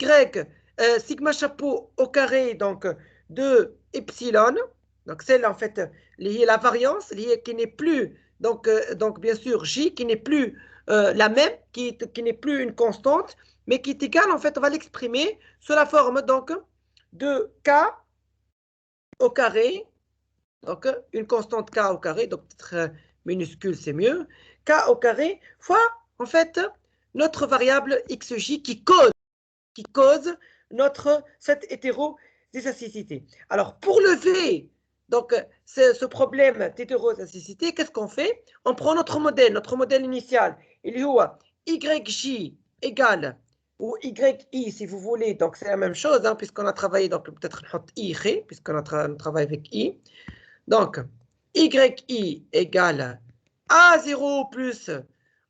sigma chapeau au carré, donc de epsilon. Donc, celle, en fait, liée à la variance, liée qui n'est plus, donc bien sûr, j, qui n'est plus la même, qui n'est plus une constante, mais qui est égale, en fait, on va l'exprimer sous la forme donc de k au carré, donc une constante k au carré, donc peut-être minuscule, c'est mieux, k au carré fois, en fait, notre variable xj qui cause cette hétérozygicité. Alors, pour lever donc, ce problème d'hétérozygicité, qu'est-ce qu'on fait? On prend notre modèle initial, il y a yj égale, ou yi si vous voulez, donc c'est la même chose, hein, puisqu'on a travaillé, donc peut-être i, puisqu'on a travaillé avec i. Donc, yi égale a0 plus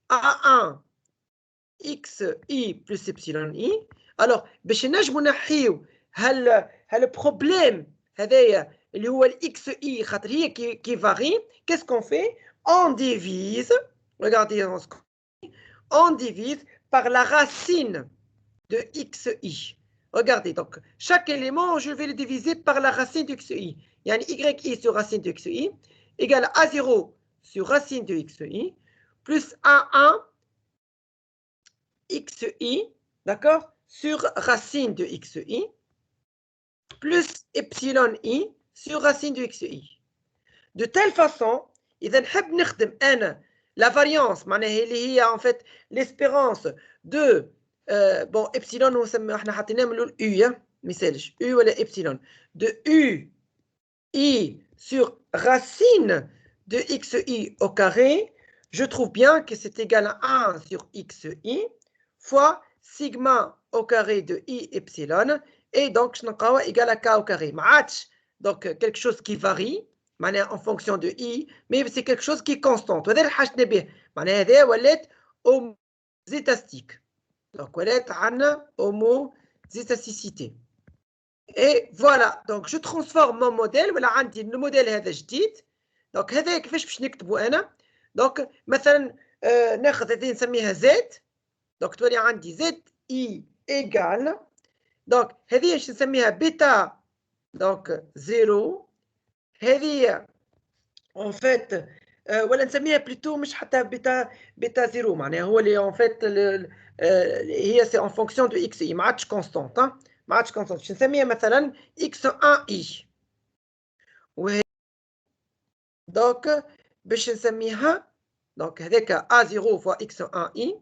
a1 xi plus epsilon i. Alors, باش نجمو نحيو هالبروبليم هذايا اللي هو الاكس اي خاطر هي qui varie, qu'est-ce qu'on fait? On divise, regardez, on divise par la racine de xi. Regardez, donc, chaque élément, je vais le diviser par la racine de xi. Il y a un yi sur racine de xi égale a0 sur racine de xi plus a1 xi, d'accord, sur racine de xi, plus epsilon i sur racine de xi. De telle façon, إذا نحب نخدم أنا la variance معناها اللي هي en fait l'espérance de bon epsilon احنا حطيناه من u ما يسالش u ولا epsilon de u i sur racine de xi au carré, je trouve bien que c'est égal à 1 sur xi fois sigma au carré de i epsilon, et donc je n'ai égal à k au carré. Donc quelque chose qui varie en fonction de i, mais c'est quelque chose qui est constant. وهذا اللي حاجتنا به معناها هذا ولات homozytastique. Donc ولات عندنا homozytasticité. Et voilà, donc je transforme mon modèle, ولا عندي الموديل هذا جديد. donc هذا كيفاش باش نكتبه انا؟ donc مثلا ناخذ هذه نسميها z. donc تولي عندي z i égale, donc هذه ايش نسميها بيتا donc 0. هذه en fait ولا نسميها بلوتو مش حتى بيتا 0 معناها هو اللي en fait هي سي en fonction de x i ما عادش كونستانت ما عادش كونستانت باش نسميها مثلا x1 i. وهي donc باش نسميها donc هذاك a0 فوا x1 i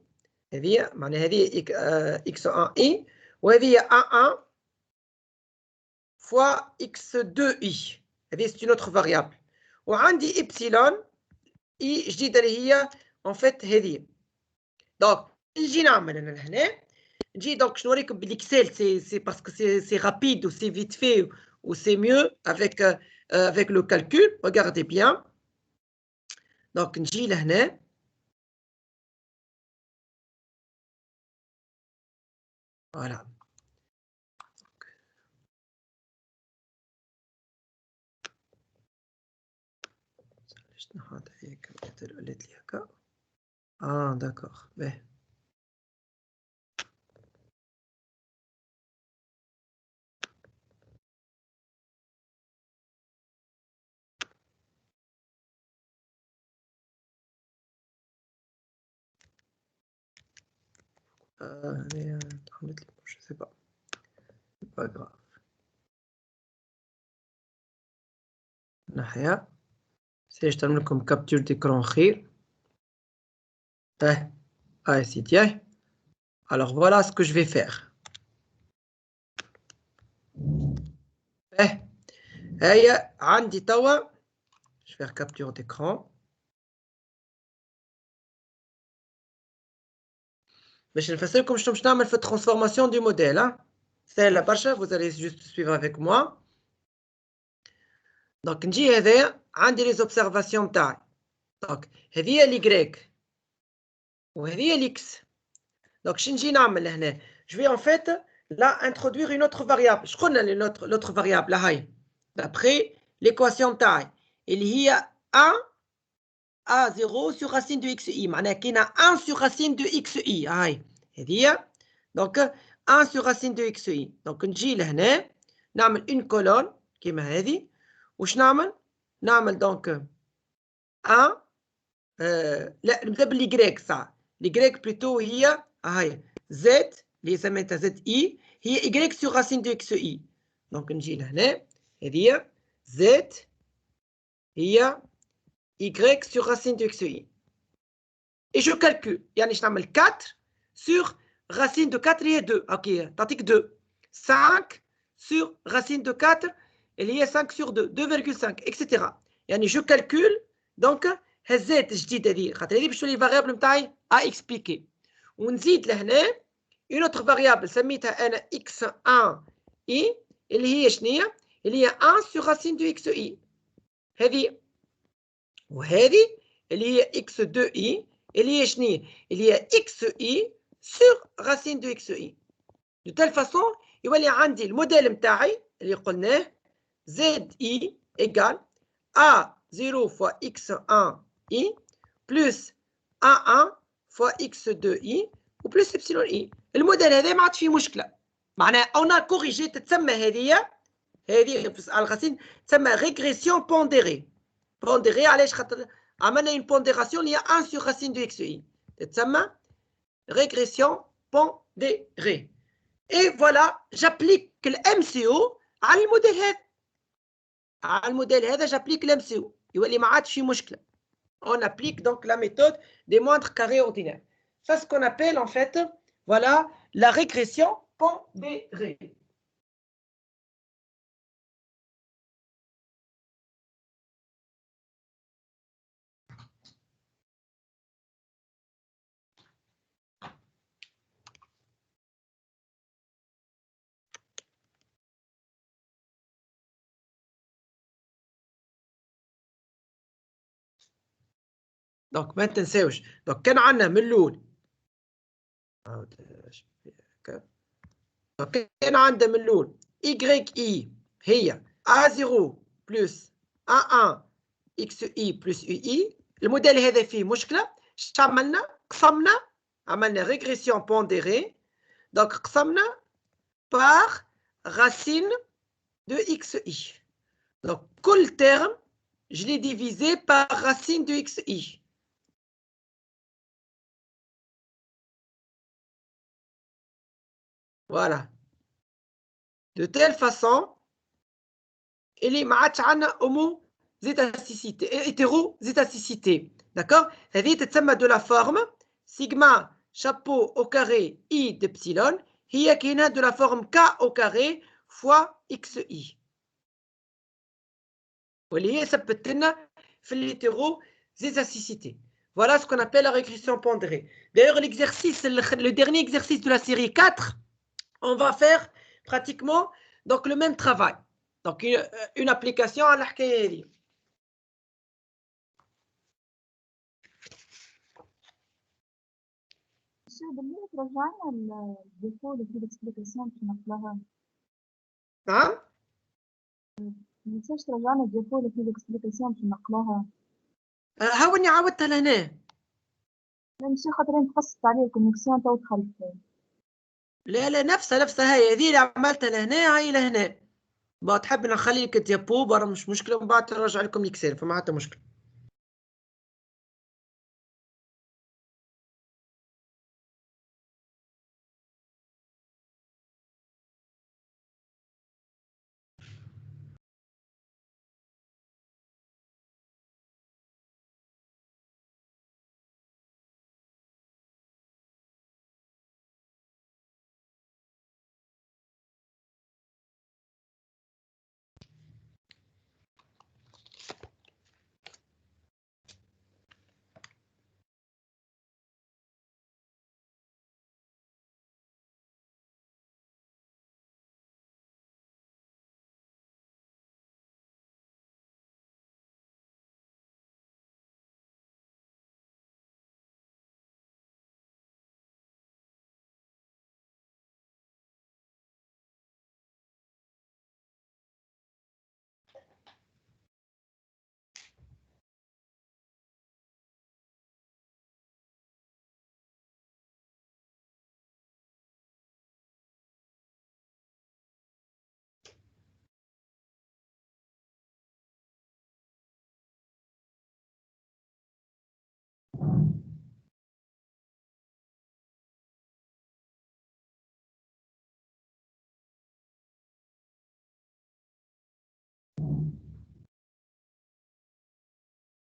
هذه معناها هذه x1 i وهذه a1 fois x2i. هذه c'est une autre variable. وعندي epsilon i جديده اللي هي en fait هذه. donc نجي نعمل انا لهنا نجي donc je نوريكم بالاكسل c'est parce que c'est rapide ou c'est vite fait ou c'est mieux avec le calcul. regardez bien. donc نجي لهنا voilà. Ah, d'accord. Mais... je sais pas. C'est pas grave. نحيا je t'amène comme capture d'écran خير. Alors voilà ce que je vais faire. عندي توا je vais faire capture d'écran. باش نفسركم شنو باش نعمل في الترانسفورماسيون du modèle. سهلة برشا, vous allez juste suivre avec moi. Donc نجي هذايا عندي les observations نتاعي. Donc هذه هي الY وهذه هي الإكس. Donc شنو نجي نعمل هنا؟ Je vais en fait là introduire une autre variable. Je connais l'autre variable là هاي. D'après l'équation نتاعي اللي هي A0 sur racine de xi. معناها كاينه 1 sur racine de xi. هاي هذه هي. Donc 1 sur racine de xi. Donc نجي لهنا نعمل une colonne كيما هذه. واش نعمل؟ نعمل دونك 1 لا نبدا بالإيكغيك صح. الإيكغيك بلوتو هي هاي زد اللي سميتها زد اي هي إيكغيك سور راسين دو اكس اي. دونك نجي لهنا هذه هي زد هي إيكغيك سور راسين دو اكس اي. اي جو كالكول يعني باش نعمل 4 سور راسين دو 4 اللي هي 2. اوكي تعطيك 2. 5 سور راسين دو 4 اللي هي 5 سور 2 2.5 اكسيتيرا. يعني جو كالكول دونك هزيت الجديد هذه خاطر هذه باش تولي فاريابل نتاعي اكسبليكي. ونزيد لهنا اون اوتر فاريابل سميتها انا اكس 1 اي اللي هي شنو اللي هي 1 سور راسين دو اكس اي هذه. وهذه اللي هي اكس 2 اي اللي هي شنو اللي هي اكس اي سور راسين دو اكس اي. دو تال فاسون يولي عندي الموديل نتاعي اللي قلناه زد اي ايكال ا 0 فوا اكس 1 i plus A1 fois x2i و plus y. الموديل هذا ما عادش فيه مشكله. معناها اون كوريجي تتسمى هذه على الغسيل تسمى ريغريسيون بونديري. بونديري علاش؟ خاطر عملنا اون بونديراسيون اللي هي 1 sur racine de xi. تتسمى ريغريسيون بونديري. اي فوالا جابليك الام سي او على الموديل هذا. على الموديل هذا جابليك الام سي او يولي ما عادش فيه مشكله. On applique donc la méthode des moindres carrés ordinaires. C'est ce qu'on appelle en fait, voilà, la régression pondérée. دونك ما تنساوش دونك كان عندنا من الاول كان عندنا من الاول y هي a0 بلس a1 xi بلس ui. الموديل هذا فيه مشكله. اش عملنا؟ قسمنا عملنا ريغريسيون بونديري. دونك قسمنا بار racine de xi. دونك كل تيرم je l'ai divisé par racine de xi. Voilà. De telle façon, il est hétérozétaticité. D'accord? هذه تتسمى de la forme sigma chapeau au carré i d'epsilon هي كاينه de la forme k au carré fois xi. واللي هي ثبتت لنا في l'hétérozétaticité. Voilà ce qu'on appelle la régression pondérée. D'ailleurs, l'exercice, le dernier exercice de la série 4, on va faire pratiquement donc le même travail. Donc une application à الحكايه هذه. بالله ترجعنا الديفو اللي فيه الاكسبليكاسيون باش نقراها. نعم؟ ما تنساش ترجعنا الديفو اللي فيه الاكسبليكاسيون باش نقراها. هاوني عاودتها لهنا. لا ماشي خاطر انت قصت عليه الكونيكسيون تو دخلت. لا نفسها هي هذه اللي عملتها لهنا هاي لهنا. ما تحب نخلي لك الديابو برا مش مشكله ومن بعد نرجع لكم الاكسل فما حتى مشكله.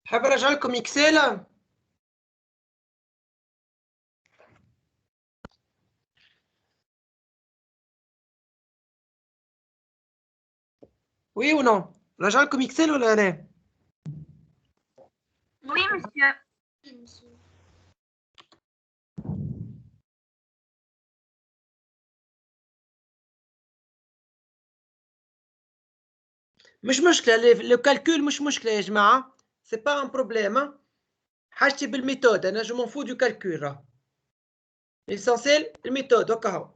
حاب نرجع لكم اكسل. Oui ou non? نرجع لكم اكسل ولا لا؟ Oui, monsieur. مش مشكلة، لو كالكول مش مشكلة يا جماعة، سي با ان بروبليم. حاجتي بالميثود، انا جو مون فو دو كالكول راه. ليسونسيال الميثود هكا هو.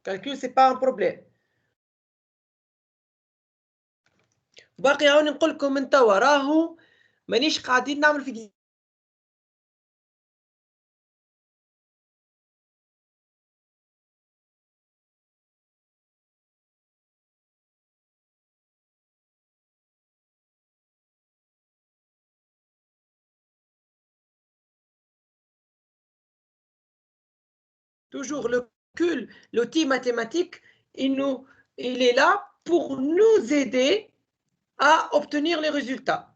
كالكول سي با ان بروبليم. باقي عاوني نقول لكم من توا راهو مانيش قاعدين نعمل في toujours le calcul, l'outil mathématique, il est là pour nous aider à obtenir les résultats.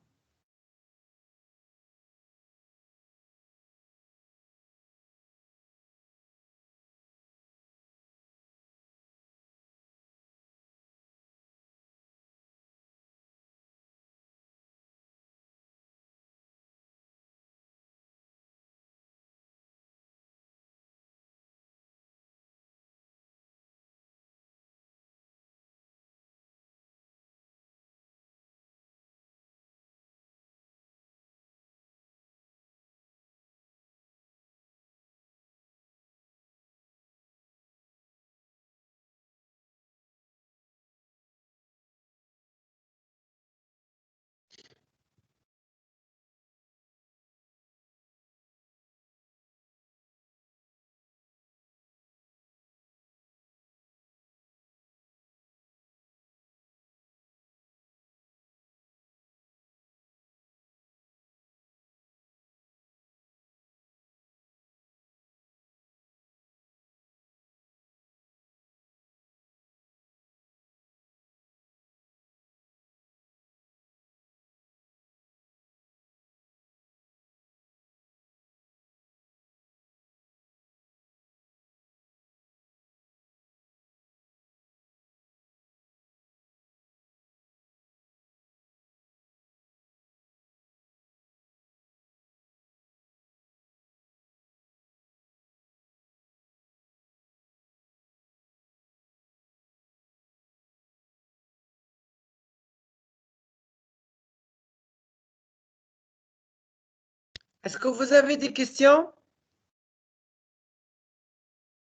Est-ce que vous avez des questions?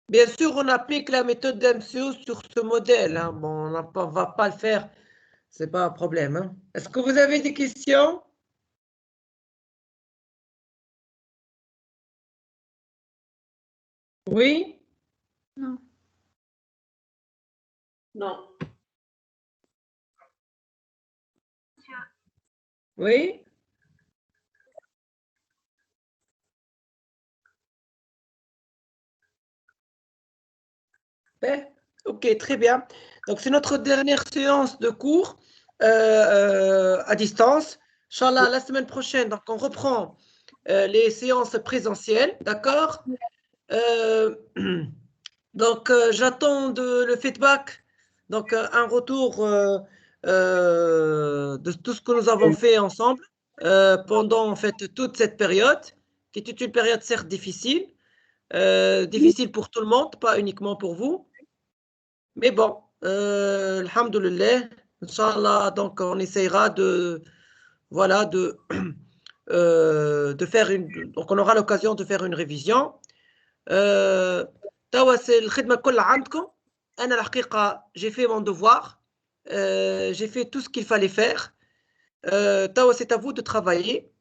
Bien sûr, on applique la méthode d'MCO sur ce modèle. Hein. Bon, on ne va pas le faire, ce n'est pas un problème. Hein. Est-ce que vous avez des questions? Oui? Non. Non. Oui? Ben, ok, très bien. Donc, c'est notre dernière séance de cours à distance. Inch'Allah, la semaine prochaine, donc on reprend les séances présentielles, d'accord? Donc, j'attends le feedback, donc un retour de tout ce que nous avons fait ensemble pendant en fait toute cette période, qui est une période certes difficile, difficile pour tout le monde, pas uniquement pour vous. Mais bon, alhamdoulilah, Inch'Allah, donc on essayera de, voilà, de faire une, donc on aura l'occasion de faire une révision. توا سي الخدمة كلها عندكم. أنا الحقيقة j'ai fait mon devoir, j'ai fait tout ce qu'il fallait faire. توا c'est à vous de travailler.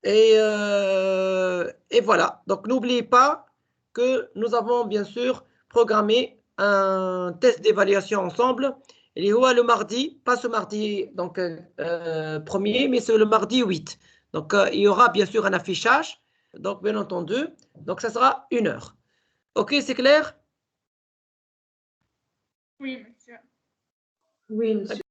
Et voilà, donc n'oubliez pas que nous avons bien sûr programmé un test d'évaluation ensemble. Il est le mardi, pas ce mardi donc, premier, mais c'est le mardi 8. Donc il y aura bien sûr un affichage Donc, bien entendu, donc ça sera 1 heure. OK, c'est clair? Oui, monsieur. Oui, monsieur.